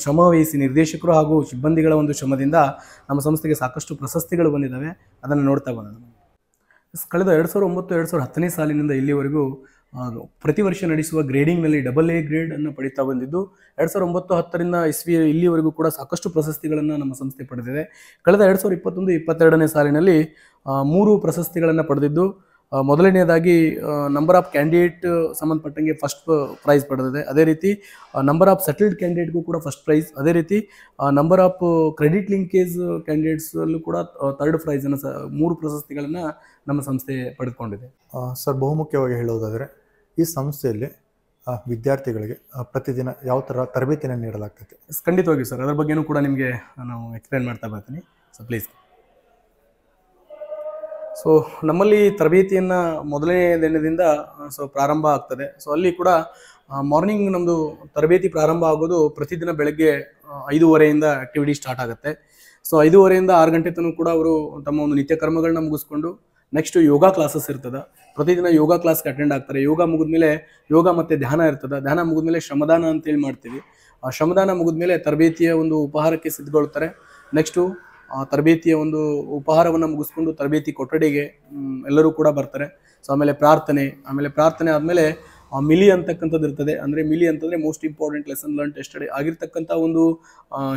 ಶ್ರಮವಹಿಸಿ ನಿರ್ದೇಶಕರು ಹಾಗೂ ಸಿಬ್ಬಂದಿಗಳ ಒಂದು ಶ್ರಮದಿಂದ ನಮ್ಮ ಸಂಸ್ಥೆಗೆ ಸಾಕಷ್ಟು ಪ್ರಶಸ್ತಿಗಳು ಬಂದಿದ್ದಾವೆ. ಅದನ್ನು ನೋಡ್ತಾ ಬಂದ ಕಳೆದ 2009-2010ನೇ ಸಾಲಿನಿಂದ ಇಲ್ಲಿವರೆಗೂ ಪ್ರತಿ ವರ್ಷ ನಡೆಸುವ ಗ್ರೇಡಿಂಗ್ನಲ್ಲಿ AA ಗ್ರೇಡ್ ಅನ್ನು ಪಡಿತಾ ಬಂದಿದ್ದು, 2009-10ರಿಂದ ಇಲ್ಲಿವರೆಗೂ ಕೂಡ ಸಾಕಷ್ಟು ಪ್ರಶಸ್ತಿಗಳನ್ನು ನಮ್ಮ ಸಂಸ್ಥೆ ಪಡೆದಿದೆ. ಕಳೆದ 2021-22ನೇ ಸಾಲಿನಲ್ಲಿ 3 ಪ್ರಶಸ್ತಿಗಳನ್ನು ಪಡೆದಿದ್ದು, ಮೊದಲನೆಯದಾಗಿ ನಂಬರ್ ಆಫ್ ಕ್ಯಾಂಡಿಡೇಟ್ ಸಂಬಂಧಪಟ್ಟಂಗೆ ಫಸ್ಟ್ ಪ್ರೈಸ್ ಪಡೆದಿದೆ. ಅದೇ ರೀತಿ ನಂಬರ್ ಆಫ್ ಸೆಟಲ್ಡ್ ಕ್ಯಾಂಡಿಡೇಟ್ಗೂ ಕೂಡ ಫಸ್ಟ್ ಪ್ರೈಸ್. ಅದೇ ರೀತಿ ನಂಬರ್ ಆಫ್ ಕ್ರೆಡಿಟ್ ಲಿಂಕೇಜ್ ಕ್ಯಾಂಡಿಡೇಟ್ಸಲ್ಲೂ ಕೂಡ 3rd ಪ್ರೈಸನ್ನು 3 ಪ್ರಶಸ್ತಿಗಳನ್ನು ನಮ್ಮ ಸಂಸ್ಥೆ ಪಡೆದುಕೊಂಡಿದೆ. ಸರ್, ಬಹುಮುಖ್ಯವಾಗಿ ಹೇಳೋದಾದರೆ ಈ ಸಂಸ್ಥೆಯಲ್ಲಿ ವಿದ್ಯಾರ್ಥಿಗಳಿಗೆ ಪ್ರತಿದಿನ ಯಾವ ಥರ ತರಬೇತಿಯನ್ನು ನೀಡಲಾಗ್ತದೆ? ಖಂಡಿತವಾಗಿಯೂ ಸರ್, ಅದರ ಬಗ್ಗೆನೂ ಕೂಡ ನಿಮಗೆ ನಾವು ಎಕ್ಸ್ಪ್ಲೇನ್ ಮಾಡ್ತಾ ಬರ್ತೀನಿ. So please. ಸೊ ನಮ್ಮಲ್ಲಿ ತರಬೇತಿಯನ್ನು ಮೊದಲನೇ ದಿನದಿಂದ ಪ್ರಾರಂಭ ಆಗ್ತದೆ. ಸೊ ಅಲ್ಲಿ ಕೂಡ ಮಾರ್ನಿಂಗ್ ನಮ್ಮದು ತರಬೇತಿ ಪ್ರಾರಂಭ ಆಗೋದು ಪ್ರತಿದಿನ ಬೆಳಗ್ಗೆ 5:30ಯಿಂದ ಆ್ಯಕ್ಟಿವಿಟಿ ಸ್ಟಾರ್ಟ್ ಆಗುತ್ತೆ. ಸೊ 5:30ಯಿಂದ 6 ಗಂಟೆ ತನಕ ಕೂಡ ಅವರು ತಮ್ಮ ಒಂದು ನಿತ್ಯ ಕರ್ಮಗಳನ್ನ ಮುಗಿಸ್ಕೊಂಡು ನೆಕ್ಸ್ಟ್ ಯೋಗ ಕ್ಲಾಸಸ್ ಇರ್ತದೆ. ಪ್ರತಿದಿನ ಯೋಗ ಕ್ಲಾಸ್ಗೆ ಅಟೆಂಡ್ ಆಗ್ತಾರೆ. ಯೋಗ ಮುಗಿದ್ಮೇಲೆ ಯೋಗ ಮತ್ತು ಧ್ಯಾನ ಇರ್ತದೆ. ಧ್ಯಾನ ಮುಗಿದ್ಮೇಲೆ ಶ್ರಮದಾನ ಅಂತೇಳಿ ಮಾಡ್ತೀವಿ. ಆ ಶ್ರಮದಾನ ಮುಗಿದ್ಮೇಲೆ ತರಬೇತಿಯ ಒಂದು ಉಪಹಾರಕ್ಕೆ ಸಿದ್ಧಗೊಳ್ತಾರೆ. ನೆಕ್ಸ್ಟು ತರಬೇತಿಯ ಒಂದು ಉಪಹಾರವನ್ನು ಮುಗಿಸ್ಕೊಂಡು ತರಬೇತಿ ಕೊಠಡಿಗೆ ಎಲ್ಲರೂ ಕೂಡ ಬರ್ತಾರೆ. ಸೊ ಆಮೇಲೆ ಪ್ರಾರ್ಥನೆ ಆದಮೇಲೆ ಮಿಲಿ ಅಂತಕ್ಕಂಥದ್ದು ಇರ್ತದೆ. ಅಂದರೆ ಮಿಲಿ ಅಂತಂದರೆ most important lesson learn tested ಆಗಿರ್ತಕ್ಕಂಥ ಒಂದು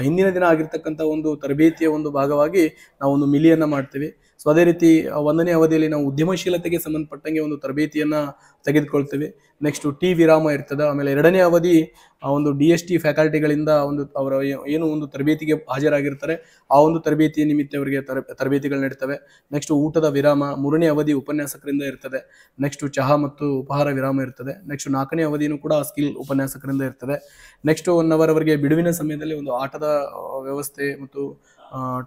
ಹಿಂದಿನ ದಿನ ಆಗಿರ್ತಕ್ಕಂಥ ಒಂದು ತರಬೇತಿಯ ಒಂದು ಭಾಗವಾಗಿ ನಾವು ಒಂದು ಮಿಲಿಯನ್ನು ಮಾಡ್ತೀವಿ. ಸೊ ಅದೇ ರೀತಿ 1ನೇ ಅವಧಿಯಲ್ಲಿ ನಾವು ಉದ್ಯಮಶೀಲತೆಗೆ ಸಂಬಂಧಪಟ್ಟಂಗೆ ಒಂದು ತರಬೇತಿಯನ್ನು ತೆಗೆದುಕೊಳ್ತೇವೆ. ನೆಕ್ಸ್ಟು ಟೀ ವಿರಾಮ ಇರ್ತದೆ. ಆಮೇಲೆ 2ನೇ ಅವಧಿ ಒಂದು DST ಫ್ಯಾಕಲ್ಟಿಗಳಿಂದ ಅವರ ಏನು ಒಂದು ತರಬೇತಿಗೆ ಹಾಜರಾಗಿರ್ತಾರೆ ಆ ಒಂದು ತರಬೇತಿಯ ನಿಮಿತ್ತ ಅವರಿಗೆ ತರಬೇತಿಗಳು ನಡೀತವೆ. ನೆಕ್ಸ್ಟ್ ಊಟದ ವಿರಾಮ 3ನೇ ಅವಧಿ ಉಪನ್ಯಾಸಕರಿಂದ ಇರ್ತದೆ. ನೆಕ್ಸ್ಟು ಚಹಾ ಮತ್ತು ಉಪಹಾರ ವಿರಾಮ ಇರ್ತದೆ. ನೆಕ್ಸ್ಟ್ 4ನೇ ಅವಧಿನೂ ಕೂಡ ಸ್ಕಿಲ್ ಉಪನ್ಯಾಸಕರಿಂದ ಇರ್ತದೆ. ನೆಕ್ಸ್ಟ್ 1 ಅವರ್ ಅವರಿಗೆ ಬಿಡುವಿನ ಸಮಯದಲ್ಲಿ ಒಂದು ಆಟದ ವ್ಯವಸ್ಥೆ ಮತ್ತು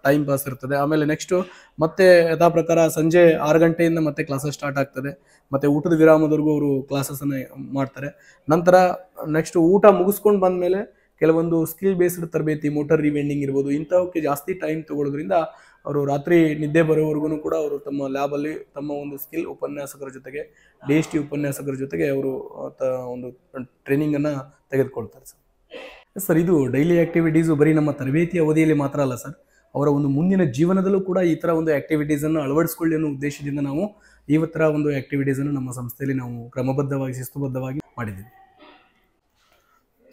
ಟೈಮ್ ಪಾಸ್ ಇರ್ತದೆ. ಆಮೇಲೆ ನೆಕ್ಸ್ಟು ಮತ್ತೆ ಯಥಾ ಪ್ರಕಾರ ಸಂಜೆ 6 ಗಂಟೆಯಿಂದ ಮತ್ತೆ ಕ್ಲಾಸಸ್ ಸ್ಟಾರ್ಟ್ ಆಗ್ತದೆ. ಮತ್ತು ಊಟದ ವಿರಾಮದವರೆಗೂ ಅವರು ಕ್ಲಾಸಸ್ಸನ್ನು ಮಾಡ್ತಾರೆ. ನಂತರ ನೆಕ್ಸ್ಟ್ ಊಟ ಮುಗಿಸ್ಕೊಂಡು ಬಂದಮೇಲೆ ಕೆಲವೊಂದು ಸ್ಕಿಲ್ ಬೇಸ್ಡ್ ತರಬೇತಿ, ಮೋಟರ್ ರಿವೆಂಡಿಂಗ್ ಇರ್ಬೋದು, ಇಂಥವಕ್ಕೆ ಜಾಸ್ತಿ ಟೈಮ್ ತಗೊಳ್ಳೋದ್ರಿಂದ ಅವರು ರಾತ್ರಿ ನಿದ್ದೆ ಬರೋವರೆಗೂ ಕೂಡ ಅವರು ತಮ್ಮ ಲ್ಯಾಬಲ್ಲಿ ತಮ್ಮ ಒಂದು ಸ್ಕಿಲ್ ಉಪನ್ಯಾಸಕರ ಜೊತೆಗೆ DST ಉಪನ್ಯಾಸಕರ ಜೊತೆಗೆ ಅವರು ಒಂದು ಟ್ರೈನಿಂಗನ್ನು ತೆಗೆದುಕೊಳ್ತಾರೆ ಸರ್. ಇದು ಡೈಲಿ ಆ್ಯಕ್ಟಿವಿಟೀಸು ಬರೀ ನಮ್ಮ ತರಬೇತಿ ಅವಧಿಯಲ್ಲಿ ಮಾತ್ರ ಅಲ್ಲ ಸರ್, ಅವರ ಒಂದು ಮುಂದಿನ ಜೀವನದಲ್ಲೂ ಕೂಡ ಈ ಥರ ಒಂದು ಆ್ಯಕ್ಟಿವಿಟೀಸನ್ನು ಅಳವಡಿಸ್ಕೊಳ್ಳಿ ಅನ್ನೋ ಉದ್ದೇಶದಿಂದ ನಾವು ಈ ಥರ ಒಂದು ಆ್ಯಕ್ಟಿವಿಟೀಸನ್ನು ನಮ್ಮ ಸಂಸ್ಥೆಯಲ್ಲಿ ನಾವು ಕ್ರಮಬದ್ಧವಾಗಿ ಶಿಸ್ತುಬದ್ಧವಾಗಿ ಮಾಡಿದ್ದೀವಿ.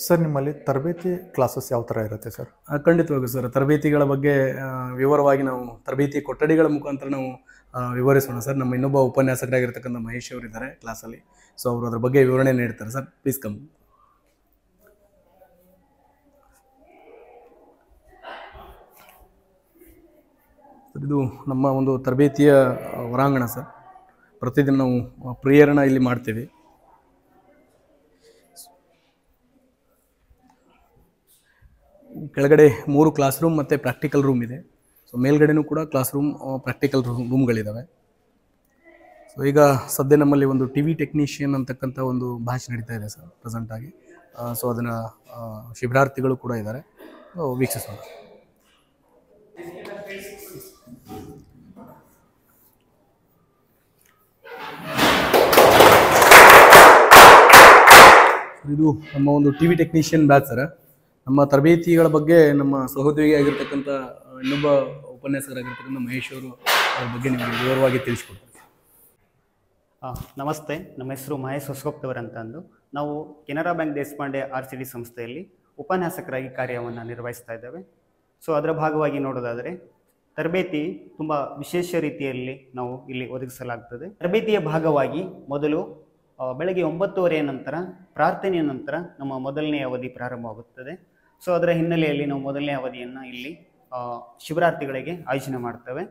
ಸರ್, ನಿಮ್ಮಲ್ಲಿ ತರಬೇತಿ ಕ್ಲಾಸಸ್ ಯಾವ ಥರ ಇರುತ್ತೆ ಸರ್? ಖಂಡಿತವಾಗೂ ಸರ್, ತರಬೇತಿಗಳ ಬಗ್ಗೆ ವಿವರವಾಗಿ ನಾವು ತರಬೇತಿ ಕೊಠಡಿಗಳ ಮುಖಾಂತರ ನಾವು ವಿವರಿಸೋಣ ಸರ್. ನಮ್ಮ ಇನ್ನೊಬ್ಬ ಉಪನ್ಯಾಸಕರಾಗಿರ್ತಕ್ಕಂಥ ಮಹೇಶ್ ಅವರು ಇದ್ದಾರೆ ಕ್ಲಾಸಲ್ಲಿ. ಸೊ ಅವರು ಅದ್ರ ಬಗ್ಗೆ ವಿವರಣೆ ನೀಡ್ತಾರೆ ಸರ್. Please come. ಇದು ನಮ್ಮ ಒಂದು ತರಬೇತಿಯ ಹೊರಾಂಗಣ ಸರ್. ಪ್ರತಿದಿನ ನಾವು ಪ್ರೇಯರ್ನ ಇಲ್ಲಿ ಮಾಡ್ತೀವಿ. ಕೆಳಗಡೆ 3 ಕ್ಲಾಸ್ ರೂಮ್ ಮತ್ತು ಪ್ರಾಕ್ಟಿಕಲ್ ರೂಮ್ ಇದೆ. ಸೊ ಮೇಲ್ಗಡೆನೂ ಕೂಡ ಕ್ಲಾಸ್ ರೂಮ್, ಪ್ರಾಕ್ಟಿಕಲ್ ರೂಮ್ಗಳಿದ್ದಾವೆ. ಸೊ ಈಗ ಸದ್ಯ ನಮ್ಮಲ್ಲಿ ಒಂದು TV ಟೆಕ್ನಿಷಿಯನ್ ಅಂತಕ್ಕಂಥ ಒಂದು ಬ್ಯಾಚ್ ನಡೀತಾ ಇದೆ ಸರ್ ಪ್ರೆಸೆಂಟಾಗಿ. ಸೊ ಅದನ್ನು ಶಿಬಿರಾರ್ಥಿಗಳು ಕೂಡ ಇದ್ದಾರೆ. ವೀಕ್ಷಿಸೋಣ. ಇದು ನಮ್ಮ ಒಂದು TV ಟೆಕ್ನಿಷಿಯನ್ ಬ್ಯಾಚ್ ಸರ್. ನಮ್ಮ ತರಬೇತಿಗಳ ಬಗ್ಗೆ ನಮ್ಮ ಸಹೋದ್ಯೋಗಿ ಆಗಿರ್ತಕ್ಕಂಥ ಇನ್ನೊಬ್ಬ ಉಪನ್ಯಾಸಕರಾಗಿರ್ತಕ್ಕಂಥ ಮಹೇಶ್ ಅವರು ಅದ್ರ ಬಗ್ಗೆ ನಿಮಗೆ ವಿವರವಾಗಿ ತಿಳಿಸ್ಕೊಡ್ತಾರೆ. ನಮಸ್ತೆ, ನಮ್ಮ ಹೆಸರು ಮಹೇಶ್ ಹೊಸಗೊಪ್ತವರ್ ಅಂತ ಅಂದು. ನಾವು ಕೆನರಾ ಬ್ಯಾಂಕ್ ದೇಶಪಾಂಡೆ RCT ಸಂಸ್ಥೆಯಲ್ಲಿ ಉಪನ್ಯಾಸಕರಾಗಿ ಕಾರ್ಯವನ್ನು ನಿರ್ವಹಿಸ್ತಾ ಇದ್ದೇವೆ. ಸೊ ಅದರ ಭಾಗವಾಗಿ ನೋಡೋದಾದರೆ ತರಬೇತಿ ತುಂಬ ವಿಶೇಷ ರೀತಿಯಲ್ಲಿ ನಾವು ಇಲ್ಲಿ ಒದಗಿಸಲಾಗ್ತದೆ. ತರಬೇತಿಯ ಭಾಗವಾಗಿ ಮೊದಲು ಬೆಳಗ್ಗೆ 9:30 ನಂತರ ಪ್ರಾರ್ಥನೆಯ ನಂತರ ನಮ್ಮ ಮೊದಲನೇ ಅವಧಿ ಪ್ರಾರಂಭವಾಗುತ್ತದೆ. ಸೊ ಅದರ ಹಿನ್ನೆಲೆಯಲ್ಲಿ ನಾವು ಮೊದಲನೇ ಅವಧಿಯನ್ನು ಇಲ್ಲಿ ಶಿಬಿರಾರ್ಥಿಗಳಿಗೆ ಆಯೋಜನೆ ಮಾಡ್ತೇವೆ.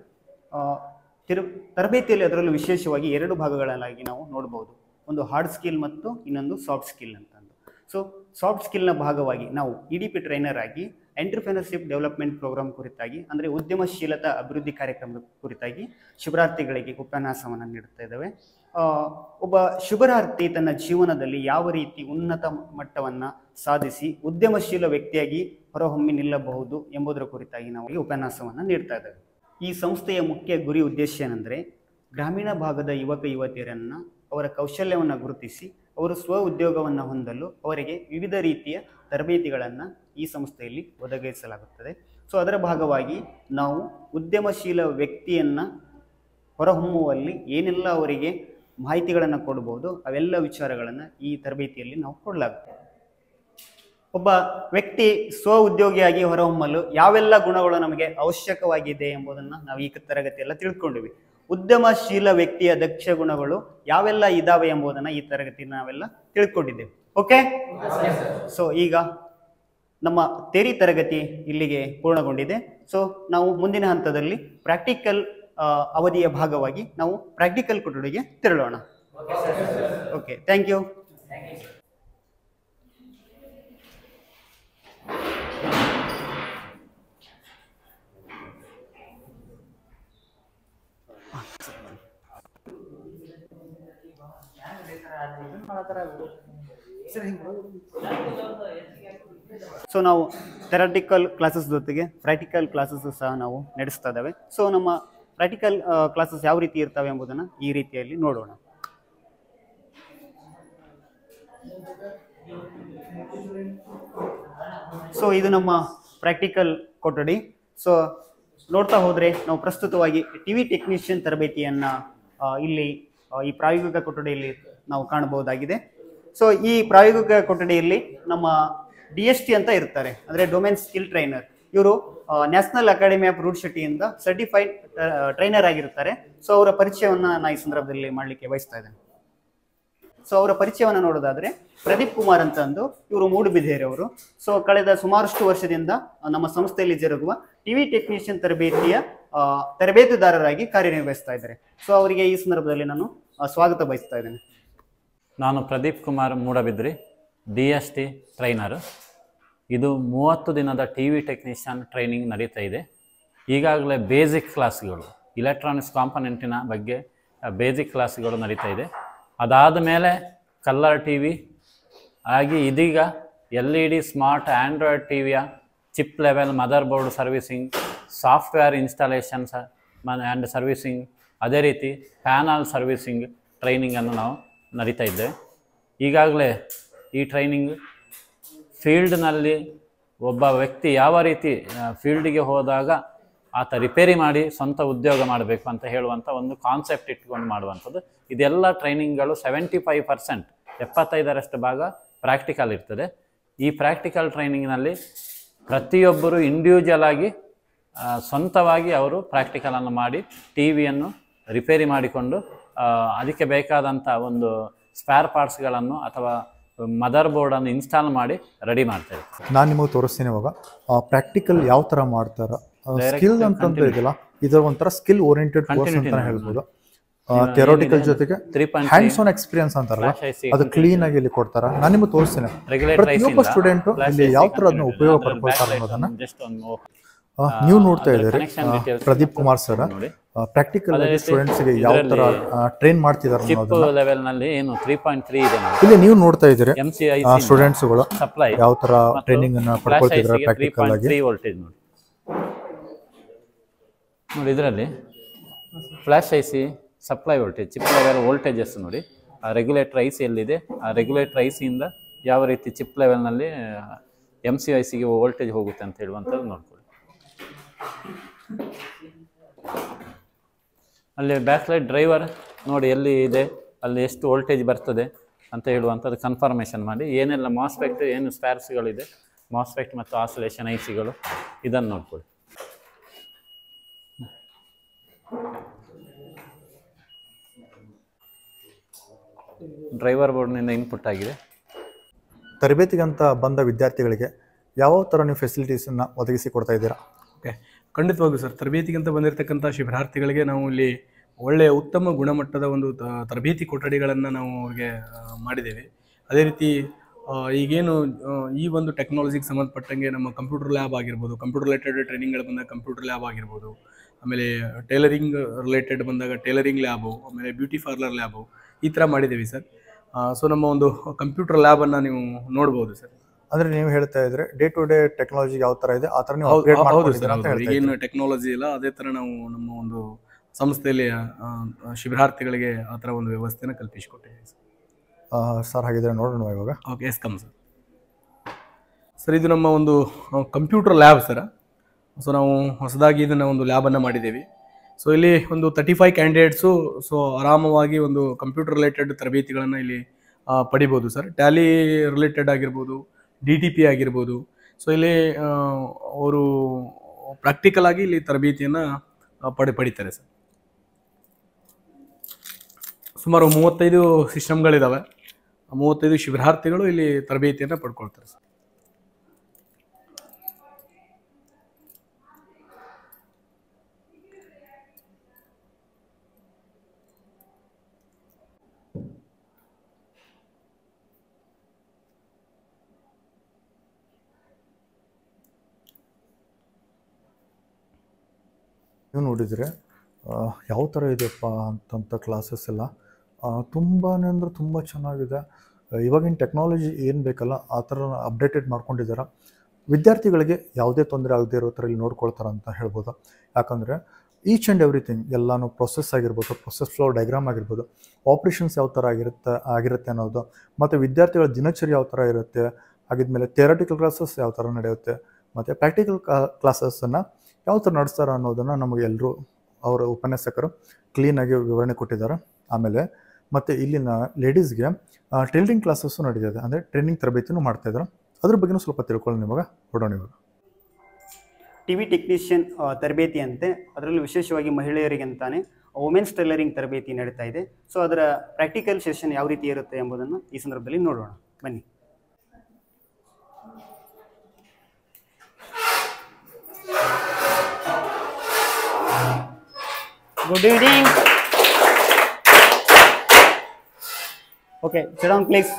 ತರಬೇತಿಯಲ್ಲಿ ಅದರಲ್ಲೂ ವಿಶೇಷವಾಗಿ 2 ಭಾಗಗಳಾಗಿ ನಾವು ನೋಡ್ಬೋದು. ಒಂದು ಹಾರ್ಡ್ ಸ್ಕಿಲ್ ಮತ್ತು ಇನ್ನೊಂದು ಸಾಫ್ಟ್ ಸ್ಕಿಲ್ ಅಂತಂದು. ಸೊ ಸಾಫ್ಟ್ ಸ್ಕಿಲ್ನ ಭಾಗವಾಗಿ ನಾವು EDP ಟ್ರೈನರ್ ಆಗಿ ಎಂಟರ್ಪ್ರೆನರ್ಶಿಪ್ ಡೆವಲಪ್ಮೆಂಟ್ ಪ್ರೋಗ್ರಾಮ್ ಕುರಿತಾಗಿ ಅಂದರೆ ಉದ್ಯಮಶೀಲತಾ ಅಭಿವೃದ್ಧಿ ಕಾರ್ಯಕ್ರಮದ ಕುರಿತಾಗಿ ಶಿಬಿರಾರ್ಥಿಗಳಿಗೆ ಉಪನ್ಯಾಸವನ್ನು ನೀಡುತ್ತಾ ಇದ್ದೇವೆ. ಒಬ್ಬ ಶಿಬಿರಾರ್ಥಿ ತನ್ನ ಜೀವನದಲ್ಲಿ ಯಾವ ರೀತಿ ಉನ್ನತ ಮಟ್ಟವನ್ನು ಸಾಧಿಸಿ ಉದ್ಯಮಶೀಲ ವ್ಯಕ್ತಿಯಾಗಿ ಹೊರಹೊಮ್ಮಿ ನಿಲ್ಲಬಹುದು ಎಂಬುದರ ಕುರಿತಾಗಿ ನಾವು ಈ ಉಪನ್ಯಾಸವನ್ನು ನೀಡ್ತಾ ಇದ್ದೇವೆ. ಈ ಸಂಸ್ಥೆಯ ಮುಖ್ಯ ಗುರಿ ಉದ್ದೇಶ ಏನೆಂದರೆ ಗ್ರಾಮೀಣ ಭಾಗದ ಯುವಕ ಯುವತಿಯರನ್ನು ಅವರ ಕೌಶಲ್ಯವನ್ನು ಗುರುತಿಸಿ ಅವರು ಸ್ವ ಉದ್ಯೋಗವನ್ನು ಹೊಂದಲು ಅವರಿಗೆ ವಿವಿಧ ರೀತಿಯ ತರಬೇತಿಗಳನ್ನು ಈ ಸಂಸ್ಥೆಯಲ್ಲಿ ಒದಗಿಸಲಾಗುತ್ತದೆ. ಸೊ ಅದರ ಭಾಗವಾಗಿ ನಾವು ಉದ್ಯಮಶೀಲ ವ್ಯಕ್ತಿಯನ್ನು ಹೊರಹೊಮ್ಮುವಲ್ಲಿ ಏನೆಲ್ಲ ಅವರಿಗೆ ಮಾಹಿತಿಗಳನ್ನು ಕೊಡ್ಬೋದು ಅವೆಲ್ಲ ವಿಚಾರಗಳನ್ನು ಈ ತರಬೇತಿಯಲ್ಲಿ ನಾವು ಕೊಡಲಾಗುತ್ತದೆ. ಒಬ್ಬ ವ್ಯಕ್ತಿ ಸ್ವ ಉದ್ಯೋಗಿಯಾಗಿ ಹೊರಹೊಮ್ಮಲು ಯಾವೆಲ್ಲ ಗುಣಗಳು ನಮಗೆ ಅವಶ್ಯಕವಾಗಿದೆ ಎಂಬುದನ್ನು ನಾವು ಈ ತರಗತಿಯೆಲ್ಲ ತಿಳ್ಕೊಂಡಿವಿ. ಉದ್ಯಮಶೀಲ ವ್ಯಕ್ತಿಯ ದಕ್ಷ ಗುಣಗಳು ಯಾವೆಲ್ಲ ಇದಾವೆ ಎಂಬುದನ್ನು ಈ ತರಗತಿ ನಾವೆಲ್ಲ ತಿಳ್ಕೊಂಡಿದ್ದೇವೆ. ಓಕೆ, ಸೊ ಈಗ ನಮ್ಮ ಥಿಯರಿ ತರಗತಿ ಇಲ್ಲಿಗೆ ಪೂರ್ಣಗೊಂಡಿದೆ. ಸೊ ನಾವು ಮುಂದಿನ ಹಂತದಲ್ಲಿ ಪ್ರಾಕ್ಟಿಕಲ್ ಅವಧಿಯ ಭಾಗವಾಗಿ ನಾವು ಪ್ರಾಕ್ಟಿಕಲ್ ಕೊಠಡಿಗೆ ತೆರಳೋಣ. Okay, thank you. ಸೊ ನಾವು ಥೆರಟಿಕಲ್ ಕ್ಲಾಸಸ್ ಜೊತೆಗೆ ಪ್ರಾಕ್ಟಿಕಲ್ ಕ್ಲಾಸಸ್ ಸಹ ನಾವು ನಡೆಸ್ತಾ ಇದ್ದೇವೆ. ಸೊ ನಮ್ಮ ಪ್ರಾಕ್ಟಿಕಲ್ ಕ್ಲಾಸಸ್ ಯಾವ ರೀತಿ ಇರ್ತವೆ ಎಂಬುದನ್ನು ಈ ರೀತಿಯಲ್ಲಿ ನೋಡೋಣ. ಸೊ ಇದು ನಮ್ಮ ಪ್ರಾಕ್ಟಿಕಲ್ ಕೊಠಡಿ. ಸೊ ನೋಡ್ತಾ ಹೋದರೆ ನಾವು ಪ್ರಸ್ತುತವಾಗಿ TV ಟೆಕ್ನಿಷಿಯನ್ ತರಬೇತಿಯನ್ನು ಇಲ್ಲಿ ಈ ಪ್ರಾಯೋಗಿಕ ಕೊಠಡಿಯಲ್ಲಿ ನಾವು ಕಾಣಬಹುದಾಗಿದೆ. ಸೊ ಈ ಪ್ರಾಯೋಗಿಕ ಕೊಠಡಿಯಲ್ಲಿ ನಮ್ಮ DST ಅಂತ ಇರ್ತಾರೆ, ಅಂದರೆ ಡೊಮೇನ್ ಸ್ಕಿಲ್ ಟ್ರೈನರ್. ಇವರು ನ್ಯಾಷನಲ್ ಅಕಾಡೆಮಿ ಆಫ್ ರೂಡ್ ಸಿಟಿಯಿಂದ ಸರ್ಟಿಫೈಡ್ ಟ್ರೈನರ್ ಆಗಿರ್ತಾರೆ. ಸೊ ಅವರ ಪರಿಚಯವನ್ನು ನಾನು ಈ ಸಂದರ್ಭದಲ್ಲಿ ಮಾಡಲಿಕ್ಕೆ ಬಯಸ್ತಾ ಇದ್ದೇನೆ. ಸೊ ಅವರ ಪರಿಚಯವನ್ನು ನೋಡೋದಾದರೆ ಪ್ರದೀಪ್ ಕುಮಾರ್ ಅಂತಂದು ಇವರು ಮೂಡುಬಿದಿರೆಯವರು. ಸೊ ಕಳೆದ ಸುಮಾರಷ್ಟು ವರ್ಷದಿಂದ ನಮ್ಮ ಸಂಸ್ಥೆಯಲ್ಲಿ ಜರುಗುವ TV ಟೆಕ್ನಿಷಿಯನ್ ತರಬೇತಿಯ ತರಬೇತುದಾರರಾಗಿ ಕಾರ್ಯನಿರ್ವಹಿಸ್ತಾ ಇದ್ದಾರೆ. ಸೊ ಅವರಿಗೆ ಈ ಸಂದರ್ಭದಲ್ಲಿ ನಾನು ಸ್ವಾಗತ ಬಯಸ್ತಾ ಇದ್ದೇನೆ. ನಾನು ಪ್ರದೀಪ್ ಕುಮಾರ್ ಮೂಡಬಿದ್ರಿ, DST ಟ್ರೈನರು. ಇದು 30 ದಿನದ TV ಟೆಕ್ನಿಷಿಯನ್ ಟ್ರೈನಿಂಗ್ ನಡೀತಾ ಇದೆ. ಈಗಾಗಲೇ ಬೇಸಿಕ್ ಕ್ಲಾಸ್ಗಳು, ಇಲೆಕ್ಟ್ರಾನಿಕ್ಸ್ ಕಾಂಪೊನೆಂಟಿನ ಬಗ್ಗೆ ಬೇಸಿಕ್ ಕ್ಲಾಸ್ಗಳು ನಡೀತಾ ಇದೆ. ಅದಾದ ಮೇಲೆ ಕಲರ್ TV ಆಗಿ ಇದೀಗ LED ಸ್ಮಾರ್ಟ್ ಆಂಡ್ರಾಯ್ಡ್ TVಯ chip level motherboard servicing, software installations and servicing, ಅದೇ ರೀತಿ ಪ್ಯಾನಲ್ ಸರ್ವಿಸಿಂಗ್ ಟ್ರೈನಿಂಗನ್ನು ನಾವು ನಡೀತಾ ಇದ್ದೇವೆ. ಈಗಾಗಲೇ ಈ ಟ್ರೈನಿಂಗ್ ಫೀಲ್ಡ್ನಲ್ಲಿ ಒಬ್ಬ ವ್ಯಕ್ತಿ ಯಾವ ರೀತಿ ಫೀಲ್ಡಿಗೆ ಹೋದಾಗ ಆತ ರಿಪೇರಿ ಮಾಡಿ ಸ್ವಂತ ಉದ್ಯೋಗ ಮಾಡಬೇಕು ಅಂತ ಹೇಳುವಂಥ ಒಂದು ಕಾನ್ಸೆಪ್ಟ್ ಇಟ್ಕೊಂಡು ಮಾಡುವಂಥದ್ದು. ಇದೆಲ್ಲ ಟ್ರೈನಿಂಗ್ಗಳು 75%, 75% ಭಾಗ ಪ್ರಾಕ್ಟಿಕಲ್ ಇರ್ತದೆ. ಈ ಪ್ರಾಕ್ಟಿಕಲ್ ಟ್ರೈನಿಂಗ್ನಲ್ಲಿ ಪ್ರತಿಯೊಬ್ಬರು ಇಂಡಿವಿಜುವಲ್ ಆಗಿ ಸ್ವಂತವಾಗಿ ಅವರು ಪ್ರಾಕ್ಟಿಕಲನ್ನು ಮಾಡಿ TVಯನ್ನು ರಿಪೇರಿ ಮಾಡಿಕೊಂಡು ಅದಕ್ಕೆ ಬೇಕಾದಂಥ ಒಂದು ಸ್ಪೇರ್ ಪಾರ್ಟ್ಸ್ಗಳನ್ನು ಅಥವಾ ಮದರ್ ಬೋರ್ಡನ್ನು ಇನ್ಸ್ಟಾಲ್ ಮಾಡಿ ರೆಡಿ ಮಾಡ್ತಾರೆ. ನಾನು ನಿಮಗೆ ತೋರಿಸ್ತೀನಿ ಇವಾಗ ಪ್ರಾಕ್ಟಿಕಲ್ ಯಾವ ಥರ ಮಾಡ್ತಾರೆ. ಸ್ಕಿಲ್ ಅಂತಂದ್ರೆ ಇದೆಯಲ್ಲ, ಇದರ ಒಂಥರ ಸ್ಕಿಲ್ ಓರಿಯೆಂಟೆಡ್ ಕೋರ್ಸ್ ಅಂತ ಹೇಳ್ಬೋದು. ಥಿಯರಿಟಿಕಲ್ ಜೊತೆಗೆ ಹ್ಯಾಂಡ್ಸ್ ಆನ್ ಎಕ್ಸ್ಪೀರಿಯನ್ಸ್ ಅಂತಾರಲ್ಲ, ಅದು ಕ್ಲೀನ್ ಆಗಿ ಇಲ್ಲಿ ಕೊಡ್ತಾರೆ. ನಾನು ನಿಮಗೆ ತೋರಿಸ್ತೀನಿ ಪ್ರತಿಯೊಬ್ಬ ಸ್ಟೂಡೆಂಟ್ ಇಲ್ಲಿ ಯಾವ ಥರ ಅದನ್ನ ಉಪಯೋಗ ಪಡ್ಕೊಳ್ತಾರೆ ಅನ್ನೋದನ್ನ ನೀವು ನೋಡ್ತಾ ಇದ್ದೀರಿ. ಪ್ರದೀಪ್ ಕುಮಾರ್ ಸರ್ ಪ್ರಾಕ್ಟಿಕಲ್ ಸ್ಟೂಡೆಂಟ್ಸ್ಗೆ ಯಾವ ತರ ಟ್ರೈನ್ ಮಾಡ್ತಿದ್ದಾರೆ ಅನ್ನೋದನ್ನ ಲೆವೆಲ್ ನಲ್ಲಿ ಏನು 3.3 ಇದೆ ಇಲ್ಲಿ ನೀವು ನೋಡ್ತಾ ಇದ್ದೀರಿ. ಸ್ಟೂಡೆಂಟ್ಸ್ಗಳು ಯಾವ ತರ ಟ್ರೈನಿಂಗ್ ಅನ್ನ ಪಡ್ಕೊಳ್ತಿದ್ದಾರೆ ಪ್ರಾಕ್ಟಿಕಲ್ ಆಗಿ. 3 ವೋಲ್ಟೇಜ್ ನೋಡಿ ಇದರಲ್ಲಿ flash IC supply voltage, chip level voltages ನೋಡಿ. ಆ ರೆಗ್ಯುಲೇಟರ್ IC ಎಲ್ಲಿದೆ, ಆ ರೆಗ್ಯುಲೇಟರ್ IC ಇಂದ ಯಾವ ರೀತಿ ಚಿಪ್ ಲೆವೆಲ್ನಲ್ಲಿ MCICಗೆ ವೋಲ್ಟೇಜ್ ಹೋಗುತ್ತೆ ಅಂತ ಹೇಳುವಂಥದ್ದು ನೋಡ್ಕೊಳ್ಳಿ. ಅಲ್ಲಿ ಬ್ಯಾಕ್ಲೈಟ್ ಡ್ರೈವರ್ ನೋಡಿ ಎಲ್ಲಿ ಇದೆ, ಅಲ್ಲಿ ಎಷ್ಟು ವೋಲ್ಟೇಜ್ ಬರ್ತದೆ ಅಂತ ಹೇಳುವಂಥದ್ದು ಕನ್ಫರ್ಮೇಷನ್ ಮಾಡಿ ಏನೆಲ್ಲ ಮಾಸ್ಫೆಕ್ಟ್ ಏನು ಸ್ಪ್ಯಾರ್ಸ್ಗಳಿದೆ, ಮಾಸ್ಫೆಕ್ಟ್ ಮತ್ತು ಆಸಿಲೇಷನ್ ಐಸಿಗಳು ಇದನ್ನು ನೋಡ್ಕೊಳ್ಳಿ. ಡ್ರೈವರ್ ಬೋರ್ಡ್ನಿಂದ ಇನ್ಪುಟ್ ಆಗಿದೆ. ತರಬೇತಿಗಂತ ಬಂದ ವಿದ್ಯಾರ್ಥಿಗಳಿಗೆ ಯಾವ ಥರ ನೀವು ಫೆಸಿಲಿಟೀಸನ್ನು ಒದಗಿಸಿ ಕೊಡ್ತಾ ಇದ್ದೀರಾ? ಓಕೆ, ಖಂಡಿತವಾಗೂ ಸರ್. ತರಬೇತಿಗಂತ ಬಂದಿರತಕ್ಕಂಥ ಶಿಬಿರಾರ್ಥಿಗಳಿಗೆ ನಾವು ಇಲ್ಲಿ ಒಳ್ಳೆಯ ಉತ್ತಮ ಗುಣಮಟ್ಟದ ಒಂದು ತರಬೇತಿ ಕೊಠಡಿಗಳನ್ನು ನಾವು ಅವ್ರಿಗೆ ಮಾಡಿದ್ದೇವೆ. ಅದೇ ರೀತಿ ಈಗೇನು ಈ ಒಂದು ಟೆಕ್ನಾಲಜಿಗೆ ಸಂಬಂಧಪಟ್ಟಂಗೆ ನಮ್ಮ ಕಂಪ್ಯೂಟರ್ ಲ್ಯಾಬ್ ಆಗಿರ್ಬೋದು, ಕಂಪ್ಯೂಟರ್ ರಿಲೇಟೆಡ್ ಟ್ರೈನಿಂಗ್ಗಳು ಬಂದಾಗ ಕಂಪ್ಯೂಟರ್ ಲ್ಯಾಬ್ ಆಗಿರ್ಬೋದು, ಆಮೇಲೆ ಟೈಲರಿಂಗ್ ರಿಲೇಟೆಡ್ ಬಂದಾಗ ಟೈಲರಿಂಗ್ ಲ್ಯಾಬು, ಆಮೇಲೆ ಬ್ಯೂಟಿ ಪಾರ್ಲರ್ ಲ್ಯಾಬು, ಈ ಥರ ಮಾಡಿದ್ದೀವಿ ಸರ್. ಸೊ ನಮ್ಮ ಒಂದು ಕಂಪ್ಯೂಟರ್ ಲ್ಯಾಬನ್ನು ನೀವು ನೋಡ್ಬೋದು ಸರ್. ಅಂದರೆ ನೀವು ಹೇಳ್ತಾ ಇದ್ರೆ ಡೇ ಟು ಡೇ ಟೆಕ್ನಾಲಜಿ ಯಾವ ಥರ ಇದೆ ಆ ಥರ ನೀವು ಅಪ್ಗ್ರೇಡ್ ಮಾಡ್ಕೊಂಡಿದ್ದೀರಾ ಅಂತ ಹೇಳ್ತಾ ಈಗೇನು ಟೆಕ್ನಾಲಜಿ ಇಲ್ಲ ಅದೇ ಥರ ನಾವು ನಮ್ಮ ಒಂದು ಸಂಸ್ಥೆಯಲ್ಲಿ ಶಿಬಿರಾರ್ಥಿಗಳಿಗೆ ಆ ಥರ ಒಂದು ವ್ಯವಸ್ಥೆನ ಕಲ್ಪಿಸಿಕೊಟ್ಟಿದ್ದೀವಿ ಸರ್. ಹಾಗಿದ್ರೆ ನೋಡೋಣ ಇವಾಗ. Okay, yes come sir. Sir, ಇದು ನಮ್ಮ ಒಂದು ಕಂಪ್ಯೂಟರ್ ಲ್ಯಾಬ್ ಸರ್. ಸೊ ನಾವು ಹೊಸದಾಗಿ ಇದನ್ನು ಒಂದು ಲ್ಯಾಬನ್ನು ಮಾಡಿದ್ದೇವೆ. ಸೊ ಇಲ್ಲಿ ಒಂದು 35 ಕ್ಯಾಂಡಿಡೇಟ್ಸು ಸೊ ಆರಾಮವಾಗಿ ಒಂದು ಕಂಪ್ಯೂಟರ್ ರಿಲೇಟೆಡ್ ತರಬೇತಿಗಳನ್ನು ಇಲ್ಲಿ ಪಡಿಬೋದು ಸರ್. ಟ್ಯಾಲಿ ರಿಲೇಟೆಡ್ ಆಗಿರ್ಬೋದು, DTP ಆಗಿರ್ಬೋದು. ಸೊ ಇಲ್ಲಿ ಅವರು ಪ್ರಾಕ್ಟಿಕಲ್ ಆಗಿ ಇಲ್ಲಿ ತರಬೇತಿಯನ್ನು ಪಡಿತಾರೆ ಸರ್. ಸುಮಾರು 35 ಸಿಸ್ಟಮ್ಗಳಿದ್ದಾವೆ. 35 ಶಿಬಿರಾರ್ಥಿಗಳು ಇಲ್ಲಿ ತರಬೇತಿಯನ್ನು ಪಡ್ಕೊಳ್ತಾರೆ ಸರ್. ನೀವು ನೋಡಿದರೆ ಯಾವ ಥರ ಇದೆಯಪ್ಪ ಅಂತಂಥ ಕ್ಲಾಸಸ್ ಎಲ್ಲ ತುಂಬಾ ಅಂದರೆ ತುಂಬ ಚೆನ್ನಾಗಿದೆ. ಇವಾಗಿನ ಟೆಕ್ನಾಲಜಿ ಏನು ಬೇಕಲ್ಲ ಆ ಥರ ಅಪ್ಡೇಟೆಡ್ ಮಾಡ್ಕೊಂಡಿದ್ದಾರೆ. ವಿದ್ಯಾರ್ಥಿಗಳಿಗೆ ಯಾವುದೇ ತೊಂದರೆ ಆಗದೇ ಇರೋ ಥರ ಇಲ್ಲಿ ನೋಡ್ಕೊಳ್ತಾರೆ ಅಂತ ಹೇಳ್ಬೋದು. ಯಾಕಂದರೆ ಈಚ್ ಆ್ಯಂಡ್ ಎವ್ರಿಥಿಂಗ್ ಎಲ್ಲನೂ ಪ್ರೊಸೆಸ್ ಆಗಿರ್ಬೋದು, ಪ್ರೊಸೆಸ್ ಫ್ಲೋ ಡಯಾಗ್ರಾಮ್ ಆಗಿರ್ಬೋದು, ಆಪ್ರೇಷನ್ಸ್ ಯಾವ ಥರ ಆಗಿರುತ್ತೆ ಅನ್ನೋದು, ಮತ್ತು ವಿದ್ಯಾರ್ಥಿಗಳ ದಿನಚರಿ ಯಾವ ಥರ ಇರುತ್ತೆ, ಆಗಿದ್ಮೇಲೆ ಥಿಯರಟಿಕಲ್ ಕ್ಲಾಸಸ್ ಯಾವ ಥರ ನಡೆಯುತ್ತೆ, ಮತ್ತು ಪ್ರಾಕ್ಟಿಕಲ್ ಕ್ಲಾಸಸ್ಸನ್ನು ಯಾವ ಥರ ನಡೆಸ್ತಾರೆ ಅನ್ನೋದನ್ನು ನಮಗೆ ಎಲ್ಲರೂ ಅವರ ಉಪನ್ಯಾಸಕರು ಕ್ಲೀನಾಗಿ ವಿವರಣೆ ಕೊಟ್ಟಿದ್ದಾರೆ. ಆಮೇಲೆ ಮತ್ತು ಇಲ್ಲಿನ ಲೇಡೀಸ್ಗೆ ಟೈಲರಿಂಗ್ ಕ್ಲಾಸಸ್ಸು ನಡೀತಿದೆ, ಅಂದರೆ ಟ್ರೈನಿಂಗ್ ತರಬೇತಿನೂ ಮಾಡ್ತಾಯಿದ್ದಾರೆ. ಅದ್ರ ಬಗ್ಗೆನೂ ಸ್ವಲ್ಪ ತಿಳ್ಕೊಳ್ಳಿ ನಿಮಗೆ ಕೊಡೋಣ ಇವಾಗ. TV ಟೆಕ್ನಿಷಿಯನ್ ತರಬೇತಿ ಅಂತೆ, ಅದರಲ್ಲೂ ವಿಶೇಷವಾಗಿ ಮಹಿಳೆಯರಿಗೆ ಅಂತಾನೆ ವುಮೆನ್ಸ್ ಟೈಲರಿಂಗ್ ತರಬೇತಿ ನಡೀತಾ ಇದೆ. ಸೊ ಅದರ ಪ್ರಾಕ್ಟಿಕಲ್ ಸೆಷನ್ ಯಾವ ರೀತಿ ಇರುತ್ತೆ ಎಂಬುದನ್ನು ಈ ಸಂದರ್ಭದಲ್ಲಿ ನೋಡೋಣ ಬನ್ನಿ. Good evening. Okay, sit down please.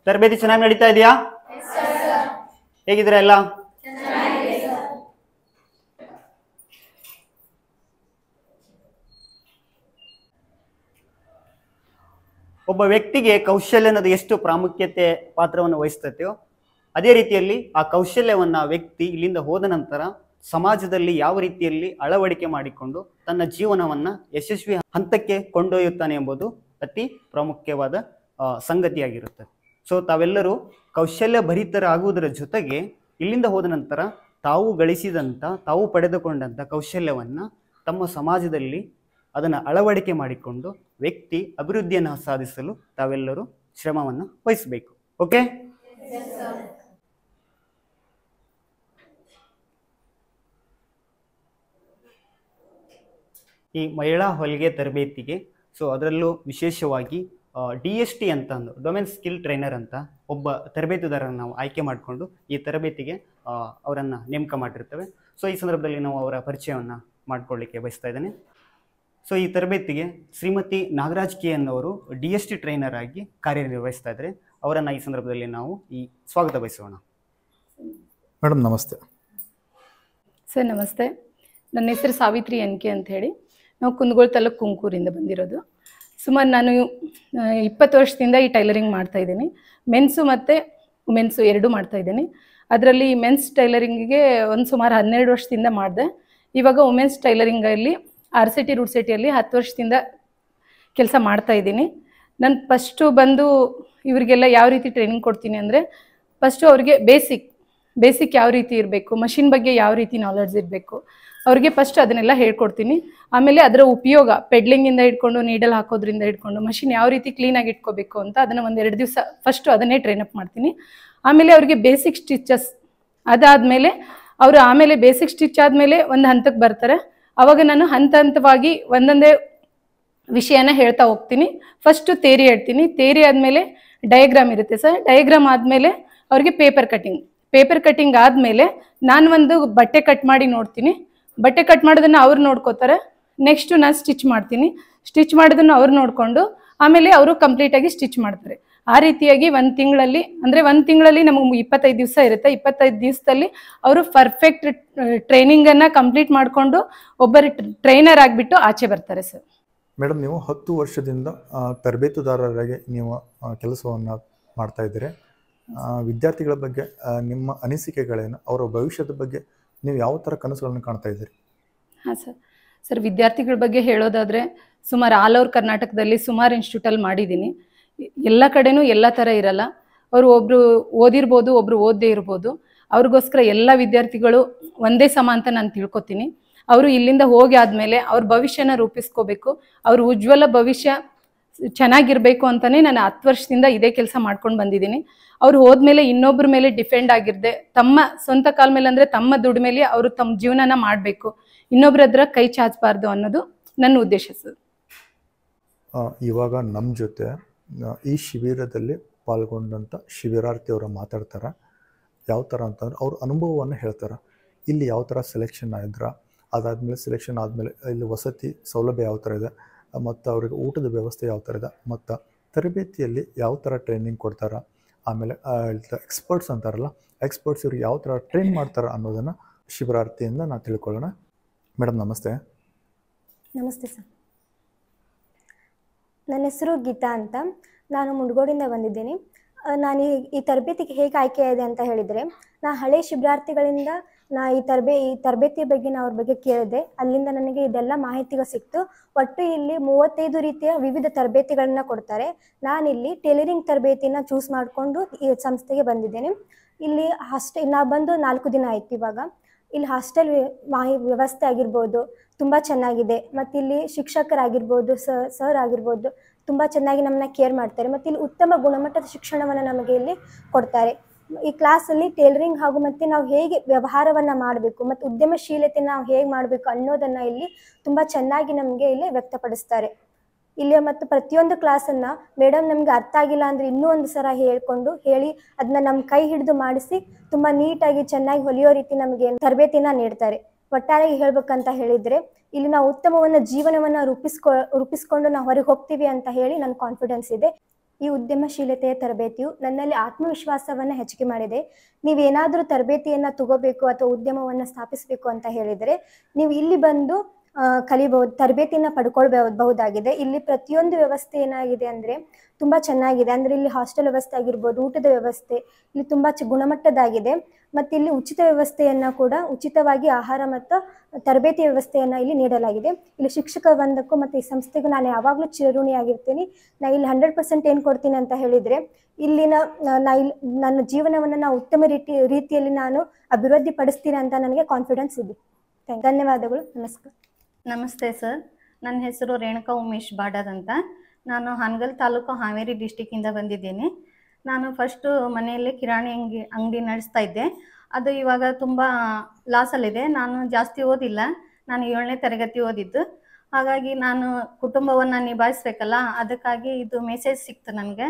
ತರಬೇತಿ ಚೆನ್ನಾಗಿ ನಡೀತಾ ಇದೆಯಾ? ಹೇಗಿದ್ದೀರಾ ಎಲ್ಲ? ಒಬ್ಬ ವ್ಯಕ್ತಿಗೆ ಕೌಶಲ್ಯ ಅನ್ನೋದು ಎಷ್ಟು ಪ್ರಾಮುಖ್ಯತೆ ಪಾತ್ರವನ್ನು ವಹಿಸ್ತೈತೆಯೋ ಅದೇ ರೀತಿಯಲ್ಲಿ ಆ ಕೌಶಲ್ಯವನ್ನ ವ್ಯಕ್ತಿ ಇಲ್ಲಿಂದ ಹೋದ ನಂತರ ಸಮಾಜದಲ್ಲಿ ಯಾವ ರೀತಿಯಲ್ಲಿ ಅಳವಡಿಕೆ ಮಾಡಿಕೊಂಡು ತನ್ನ ಜೀವನವನ್ನ ಯಶಸ್ವಿ ಹಂತಕ್ಕೆ ಕೊಂಡೊಯ್ಯುತ್ತಾನೆ ಎಂಬುದು ಅತಿ ಪ್ರಾಮುಖ್ಯವಾದ ಸಂಗತಿಯಾಗಿರುತ್ತೆ. ಸೊ ತಾವೆಲ್ಲರೂ ಕೌಶಲ್ಯ ಭರಿತರಾಗುವುದರ ಜೊತೆಗೆ ಇಲ್ಲಿಂದ ಹೋದ ನಂತರ ತಾವು ಗಳಿಸಿದಂಥ, ತಾವು ಪಡೆದುಕೊಂಡಂಥ ಕೌಶಲ್ಯವನ್ನ ತಮ್ಮ ಸಮಾಜದಲ್ಲಿ ಅದನ್ನು ಅಳವಡಿಕೆ ಮಾಡಿಕೊಂಡು ವ್ಯಕ್ತಿ ಅಭಿವೃದ್ಧಿಯನ್ನು ಸಾಧಿಸಲು ತಾವೆಲ್ಲರೂ ಶ್ರಮವನ್ನು ವಹಿಸಬೇಕು. ಓಕೆ, ಈ ಮಹಿಳಾ ಹೊಲಿಗೆ ತರಬೇತಿಗೆ ಸೊ ಅದರಲ್ಲೂ ವಿಶೇಷವಾಗಿ DST ಅಂತ ಅಂದು ಡೊಮೇನ್ ಸ್ಕಿಲ್ ಟ್ರೈನರ್ ಅಂತ ಒಬ್ಬ ತರಬೇತುದಾರರನ್ನು ನಾವು ಆಯ್ಕೆ ಮಾಡಿಕೊಂಡು ಈ ತರಬೇತಿಗೆ ಅವರನ್ನು ನೇಮಕ ಮಾಡಿರ್ತೇವೆ. ಸೊ ಈ ಸಂದರ್ಭದಲ್ಲಿ ನಾವು ಅವರ ಪರಿಚಯವನ್ನು ಮಾಡಿಕೊಳ್ಳಿಕ್ಕೆ ಬಯಸ್ತಾ ಇದ್ದೇನೆ. ಸೊ ಈ ತರಬೇತಿಗೆ ಶ್ರೀಮತಿ ನಾಗರಾಜ್ ಕೆ ಅನ್ನೋರು DST ಟ್ರೈನರ್ ಆಗಿ ಕಾರ್ಯನಿರ್ವಹಿಸ್ತಾ ಇದ್ದಾರೆ. ಅವರನ್ನು ಈ ಸಂದರ್ಭದಲ್ಲಿ ನಾವು ಈ ಸ್ವಾಗತ ಬಯಸೋಣ. ಮೇಡಮ್ ನಮಸ್ತೆ. ಸರ್ ನಮಸ್ತೆ. ನನ್ನ ಹೆಸರು ಸಾವಿತ್ರಿ NK ಅಂತ ಹೇಳಿ. ನಾವು ಕುಂದಗೋಳ ತಾಲೂಕು ಕುಂಕೂರಿಂದ ಬಂದಿರೋದು. ಸುಮಾರು ನಾನು 20 ವರ್ಷದಿಂದ ಈ ಟೈಲರಿಂಗ್ ಮಾಡ್ತಾ ಇದ್ದೀನಿ. ಮೆನ್ಸು ಮತ್ತು ವುಮೆನ್ಸು ಎರಡೂ ಮಾಡ್ತಾ ಇದ್ದೀನಿ. ಅದರಲ್ಲಿ ಮೆನ್ಸ್ ಟೈಲರಿಂಗಿಗೆ ಒಂದು ಸುಮಾರು 12 ವರ್ಷದಿಂದ ಮಾಡಿದೆ. ಇವಾಗ ವುಮೆನ್ಸ್ ಟೈಲರಿಂಗಲ್ಲಿ RCT ರೂಟ್ ಸಿಟಿಯಲ್ಲಿ 10 ವರ್ಷದಿಂದ ಕೆಲಸ ಮಾಡ್ತಾ ಇದ್ದೀನಿ. ನಾನು ಫಸ್ಟು ಬಂದು ಇವರಿಗೆಲ್ಲ ಯಾವ ರೀತಿ ಟ್ರೈನಿಂಗ್ ಕೊಡ್ತೀನಿ ಅಂದರೆ, ಫಸ್ಟು ಅವ್ರಿಗೆ ಬೇಸಿಕ್ ಯಾವ ರೀತಿ ಇರಬೇಕು, ಮಷಿನ್ ಬಗ್ಗೆ ಯಾವ ರೀತಿ ನಾಲೆಡ್ಜ್ ಇರಬೇಕು, ಅವ್ರಿಗೆ ಫಸ್ಟ್ ಅದನ್ನೆಲ್ಲ ಹೇಳ್ಕೊಡ್ತೀನಿ. ಆಮೇಲೆ ಅದರ ಉಪಯೋಗ ಪೆಡ್ಲಿಂಗಿಂದ ಹಿಡ್ಕೊಂಡು ನೀಡಲ್ ಹಾಕೋದ್ರಿಂದ ಹಿಡ್ಕೊಂಡು ಮಷಿನ್ ಯಾವ ರೀತಿ ಕ್ಲೀನಾಗಿ ಇಟ್ಕೋಬೇಕು ಅಂತ ಅದನ್ನು 1-2 ದಿವಸ ಫಸ್ಟು ಅದನ್ನೇ ಟ್ರೈನ್ ಅಪ್ ಮಾಡ್ತೀನಿ. ಆಮೇಲೆ ಅವ್ರಿಗೆ ಬೇಸಿಕ್ ಸ್ಟಿಚಸ್ ಅದಾದಮೇಲೆ ಅವರು ಆಮೇಲೆ ಬೇಸಿಕ್ ಸ್ಟಿಚ್ ಆದಮೇಲೆ ಒಂದು ಹಂತಕ್ಕೆ ಬರ್ತಾರೆ. ಅವಾಗ ನಾನು ಹಂತವಾಗಿ ಒಂದೊಂದೇ ವಿಷಯನ ಹೇಳ್ತಾ ಹೋಗ್ತೀನಿ. ಫಸ್ಟು ತೇರಿ ಹೇಳ್ತೀನಿ, ತೇರಿ ಆದಮೇಲೆ ಡಯಾಗ್ರಾಮ್ ಇರುತ್ತೆ ಸರ್. ಡಯಾಗ್ರಾಮ್ ಆದಮೇಲೆ ಅವ್ರಿಗೆ ಪೇಪರ್ ಕಟ್ಟಿಂಗ್ ಆದಮೇಲೆ ನಾನು ಒಂದು ಬಟ್ಟೆ ಕಟ್ ಮಾಡಿ ನೋಡ್ತೀನಿ. ಬಟ್ಟೆ ಕಟ್ ಮಾಡೋದನ್ನು ಅವ್ರು ನೋಡ್ಕೋತಾರೆ. ನೆಕ್ಸ್ಟು ನಾನು ಸ್ಟಿಚ್ ಮಾಡ್ತೀನಿ. ಸ್ಟಿಚ್ ಮಾಡೋದನ್ನು ಅವ್ರು ನೋಡಿಕೊಂಡು ಆಮೇಲೆ ಅವರು ಕಂಪ್ಲೀಟಾಗಿ ಸ್ಟಿಚ್ ಮಾಡ್ತಾರೆ. ಆ ರೀತಿಯಾಗಿ ಒಂದು ತಿಂಗಳಲ್ಲಿ ನಮಗೆ 25 ದಿವಸ ಇರುತ್ತೆ. 25 ದಿವಸದಲ್ಲಿ ಅವರು ಪರ್ಫೆಕ್ಟ್ ಟ್ರೈನಿಂಗನ್ನು ಕಂಪ್ಲೀಟ್ ಮಾಡಿಕೊಂಡು ಒಬ್ಬರು ಟ್ರೈನರ್ ಆಗಿಬಿಟ್ಟು ಆಚೆ ಬರ್ತಾರೆ ಸರ್. ಮೇಡಮ್, ನೀವು 10 ವರ್ಷದಿಂದ ತರಬೇತುದಾರರಾಗಿ ನೀವು ಕೆಲಸವನ್ನು ಮಾಡ್ತಾ ಇದ್ದೀರಿ. ವಿದ್ಯಾರ್ಥಿಗಳ ಬಗ್ಗೆ ನಿಮ್ಮ ಅನಿಸಿಕೆಗಳೇನು? ಅವರ ಭವಿಷ್ಯದ ಬಗ್ಗೆ ನೀವು ಯಾವ ಥರ ಕನಸುಗಳನ್ನು ಕಾಣ್ತಾ ಇದ್ದೀರಿ? ಹಾಂ ಸರ್, ವಿದ್ಯಾರ್ಥಿಗಳ ಬಗ್ಗೆ ಹೇಳೋದಾದರೆ ಸುಮಾರು ಆಲ್ ಓವರ್ ಕರ್ನಾಟಕದಲ್ಲಿ ಸುಮಾರು ಇನ್ಸ್ಟಿಟ್ಯೂಟಲ್ಲಿ ಮಾಡಿದ್ದೀನಿ. ಎಲ್ಲ ಕಡೆನೂ ಎಲ್ಲ ಥರ ಇರಲ್ಲ. ಅವರು ಒಬ್ಬರು ಓದಿರ್ಬೋದು, ಒಬ್ಬರು ಓದದೇ ಇರ್ಬೋದು. ಅವ್ರಿಗೋಸ್ಕರ ಎಲ್ಲ ವಿದ್ಯಾರ್ಥಿಗಳು ಒಂದೇ ಸಮ ಅಂತ ನಾನು ತಿಳ್ಕೊತೀನಿ. ಅವರು ಇಲ್ಲಿಂದ ಹೋಗಿ ಆದಮೇಲೆ ಅವ್ರ ಭವಿಷ್ಯನ ರೂಪಿಸ್ಕೋಬೇಕು, ಅವ್ರ ಉಜ್ವಲ ಭವಿಷ್ಯ ಚೆನ್ನಾಗಿರಬೇಕು ಅಂತಲೇ ನಾನು 10 ವರ್ಷದಿಂದ ಇದೇ ಕೆಲಸ ಮಾಡ್ಕೊಂಡು ಬಂದಿದ್ದೀನಿ. ಅವ್ರು ಹೋದ್ಮೇಲೆ ಇನ್ನೊಬ್ಬರ ಮೇಲೆ ಡಿಪೆಂಡ್ ಆಗಿರದೆ ತಮ್ಮ ಸ್ವಂತ ಕಾಲ ಮೇಲೆ ಅಂದರೆ ತಮ್ಮ ದುಡ್ಡು ಮೇಲೆ ಅವರು ತಮ್ಮ ಜೀವನನ ಮಾಡಬೇಕು, ಇನ್ನೊಬ್ಬರ ಹತ್ರ ಕೈ ಚಾಚಬಾರ್ದು ಅನ್ನೋದು ನನ್ನ ಉದ್ದೇಶ ಸರ್. ಇವಾಗ ನಮ್ಮ ಜೊತೆ ಈ ಶಿಬಿರದಲ್ಲಿ ಪಾಲ್ಗೊಂಡಂಥ ಶಿಬಿರಾರ್ಥಿಯವರು ಮಾತಾಡ್ತಾರೆ. ಯಾವ ಥರ ಅಂತಂದ್ರೆ ಅವ್ರ ಅನುಭವವನ್ನು ಹೇಳ್ತಾರೆ. ಇಲ್ಲಿ ಯಾವ ಥರ ಸೆಲೆಕ್ಷನ್ ಆದ್ರೆ, ಅದಾದಮೇಲೆ ಸೆಲೆಕ್ಷನ್ ಆದಮೇಲೆ ಇಲ್ಲಿ ವಸತಿ ಸೌಲಭ್ಯ ಯಾವ ಥರ ಇದೆ, ಮತ್ತು ಅವರಿಗೆ ಊಟದ ವ್ಯವಸ್ಥೆ ಯಾವ ಥರ ಇದೆ, ಮತ್ತು ತರಬೇತಿಯಲ್ಲಿ ಯಾವ ಥರ ಟ್ರೈನಿಂಗ್ ಕೊಡ್ತಾರೆ, ಆಮೇಲೆ ಎಕ್ಸ್ಪರ್ಟ್ಸ್ ಅಂತಾರಲ್ಲ, ಎಕ್ಸ್ಪರ್ಟ್ಸ್ ಇವ್ರಿಗೆ ಯಾವ ಥರ ಟ್ರೈನ್ ಮಾಡ್ತಾರೆ ಅನ್ನೋದನ್ನು ಶಿಬಿರಾರ್ಥಿಯಿಂದ ನಾವು ತಿಳ್ಕೊಳ್ಳೋಣ. ಮೇಡಮ್ ನಮಸ್ತೆ. ನಮಸ್ತೆ ಸರ್, ನನ್ನ ಹೆಸರು ಗೀತಾ ಅಂತ. ನಾನು ಮುಂಡಗೋಡಿಂದ ಬಂದಿದ್ದೀನಿ. ನಾನು ಈ ತರಬೇತಿಗೆ ಹೇಗೆ ಆಯ್ಕೆ ಇದೆ ಅಂತ ಹೇಳಿದರೆ, ನಾ ಹಳೆ ಶಿಬಿರಾರ್ಥಿಗಳಿಂದ ಈ ತರಬೇತಿಯ ಬಗ್ಗೆ ಅವ್ರ ಬಗ್ಗೆ ಕೇಳಿದೆ. ಅಲ್ಲಿಂದ ನನಗೆ ಇದೆಲ್ಲ ಮಾಹಿತಿಗಳು ಸಿಕ್ತು. ಒಟ್ಟು ಇಲ್ಲಿ 35 ರೀತಿಯ ವಿವಿಧ ತರಬೇತಿಗಳನ್ನ ಕೊಡ್ತಾರೆ. ನಾನಿಲ್ಲಿ ಟೈಲರಿಂಗ್ ತರಬೇತಿನ ಚೂಸ್ ಮಾಡಿಕೊಂಡು ಈ ಸಂಸ್ಥೆಗೆ ಬಂದಿದ್ದೇನೆ. ಇಲ್ಲಿ ನಾ ಬಂದು 4 ದಿನ ಆಯ್ತು. ಇವಾಗ ಇಲ್ಲಿ ಹಾಸ್ಟೆಲ್ ವ್ಯವಸ್ಥೆ ಆಗಿರ್ಬೋದು ತುಂಬ ಚೆನ್ನಾಗಿದೆ. ಮತ್ತು ಇಲ್ಲಿ ಶಿಕ್ಷಕರಾಗಿರ್ಬೋದು, ಸರ್ ಆಗಿರ್ಬೋದು ತುಂಬ ಚೆನ್ನಾಗಿ ನಮ್ಮನ್ನ ಕೇರ್ ಮಾಡ್ತಾರೆ. ಮತ್ತು ಇಲ್ಲಿ ಉತ್ತಮ ಗುಣಮಟ್ಟದ ಶಿಕ್ಷಣವನ್ನು ನಮಗೆ ಇಲ್ಲಿ ಕೊಡ್ತಾರೆ. ಈ ಕ್ಲಾಸಲ್ಲಿ ಟೈಲರಿಂಗ್ ಹಾಗೂ ಮತ್ತು ನಾವು ಹೇಗೆ ವ್ಯವಹಾರವನ್ನು ಮಾಡಬೇಕು ಮತ್ತು ಉದ್ಯಮಶೀಲತೆ ನಾವು ಹೇಗೆ ಮಾಡಬೇಕು ಅನ್ನೋದನ್ನು ಇಲ್ಲಿ ತುಂಬ ಚೆನ್ನಾಗಿ ನಮಗೆ ಇಲ್ಲಿ ವ್ಯಕ್ತಪಡಿಸ್ತಾರೆ. ಇಲ್ಲಿ ಮತ್ತು ಪ್ರತಿಯೊಂದು ಕ್ಲಾಸನ್ನು ಮೇಡಮ್ ನಮಗೆ ಅರ್ಥ ಆಗಿಲ್ಲ ಅಂದರೆ ಇನ್ನೂ ಒಂದು ಸಲ ಹೇಳಿ ಅದನ್ನ ನಮ್ಮ ಕೈ ಹಿಡಿದು ಮಾಡಿಸಿ ತುಂಬ ನೀಟಾಗಿ ಚೆನ್ನಾಗಿ ಹೊಲಿಯೋ ರೀತಿ ನಮಗೆ ತರಬೇತಿನ ನೀಡ್ತಾರೆ. ಒಟ್ಟಾರೆ ಹೇಳ್ಬೇಕಂತ ಹೇಳಿದರೆ ಇಲ್ಲಿ ನಾವು ಉತ್ತಮವಾದ ಜೀವನವನ್ನು ರೂಪಿಸ್ಕೊಂಡು ನಾವು ಹೊರಗೆ ಹೋಗ್ತೀವಿ ಅಂತ ಹೇಳಿ ನನ್ನ ಕಾನ್ಫಿಡೆನ್ಸ್ ಇದೆ. ಈ ಉದ್ಯಮಶೀಲತೆಯ ತರಬೇತಿಯು ನನ್ನಲ್ಲಿ ಆತ್ಮವಿಶ್ವಾಸವನ್ನು ಹೆಚ್ಚಿಗೆ ಮಾಡಿದೆ. ನೀವೇನಾದರೂ ತರಬೇತಿಯನ್ನು ತಗೋಬೇಕು ಅಥವಾ ಉದ್ಯಮವನ್ನು ಸ್ಥಾಪಿಸಬೇಕು ಅಂತ ಹೇಳಿದರೆ ನೀವು ಇಲ್ಲಿ ಬಂದು ಕಲಿಬಹುದು, ತರಬೇತಿಯನ್ನು ಪಡ್ಕೊಳ್ಬಹುದಾಗಿದೆ. ಇಲ್ಲಿ ಪ್ರತಿಯೊಂದು ವ್ಯವಸ್ಥೆ ಏನಾಗಿದೆ ಅಂದರೆ ತುಂಬ ಚೆನ್ನಾಗಿದೆ. ಅಂದರೆ ಇಲ್ಲಿ ಹಾಸ್ಟೆಲ್ ವ್ಯವಸ್ಥೆ ಆಗಿರ್ಬೋದು, ಊಟದ ವ್ಯವಸ್ಥೆ ಇಲ್ಲಿ ತುಂಬ ಗುಣಮಟ್ಟದಾಗಿದೆ. ಮತ್ತು ಇಲ್ಲಿ ಉಚಿತ ವ್ಯವಸ್ಥೆಯನ್ನು ಕೂಡ ಉಚಿತವಾಗಿ ಆಹಾರ ಮತ್ತು ತರಬೇತಿ ವ್ಯವಸ್ಥೆಯನ್ನು ಇಲ್ಲಿ ನೀಡಲಾಗಿದೆ. ಇಲ್ಲಿ ಶಿಕ್ಷಕ ವೃಂದಕ್ಕೂ ಮತ್ತು ಈ ಸಂಸ್ಥೆಗೂ ನಾನು ಯಾವಾಗಲೂ ಚಿರಋಣಿಯಾಗಿರ್ತೀನಿ. ನಾನು ಇಲ್ಲಿ 100% ಏನು ಕೊಡ್ತೀನಿ ಅಂತ ಹೇಳಿದರೆ ಇಲ್ಲಿನ ನನ್ನ ಜೀವನವನ್ನು ನಾವು ಉತ್ತಮ ರೀತಿಯಲ್ಲಿ ನಾನು ಅಭಿವೃದ್ಧಿ ಪಡಿಸ್ತೀನಿ ಅಂತ ನನಗೆ ಕಾನ್ಫಿಡೆನ್ಸ್ ಇದೆ. ಧನ್ಯವಾದಗಳು. ನಮಸ್ಕಾರ. ನಮಸ್ತೆ ಸರ್, ನನ್ನ ಹೆಸರು ರೇಣುಕಾ ಉಮೇಶ್ ಬಾಡದ್ ಅಂತ. ನಾನು ಹಾನಗಲ್ ತಾಲೂಕು ಹಾವೇರಿ ಡಿಸ್ಟಿಕ್ಕಿಂದ ಬಂದಿದ್ದೀನಿ. ನಾನು ಫಸ್ಟು ಮನೆಯಲ್ಲೇ ಕಿರಾಣಿ ಅಂಗಡಿ ನಡೆಸ್ತಾ ಇದ್ದೆ. ಅದು ಇವಾಗ ತುಂಬ ಲಾಸಲ್ಲಿದೆ. ನಾನು ಜಾಸ್ತಿ ಓದಿಲ್ಲ, ನಾನು 7ನೇ ತರಗತಿ ಓದಿದ್ದು. ಹಾಗಾಗಿ ನಾನು ಕುಟುಂಬವನ್ನು ನಿಭಾಯಿಸ್ಬೇಕಲ್ಲ, ಅದಕ್ಕಾಗಿ ಇದು ಮೆಸೇಜ್ ಸಿಕ್ತು ನನಗೆ,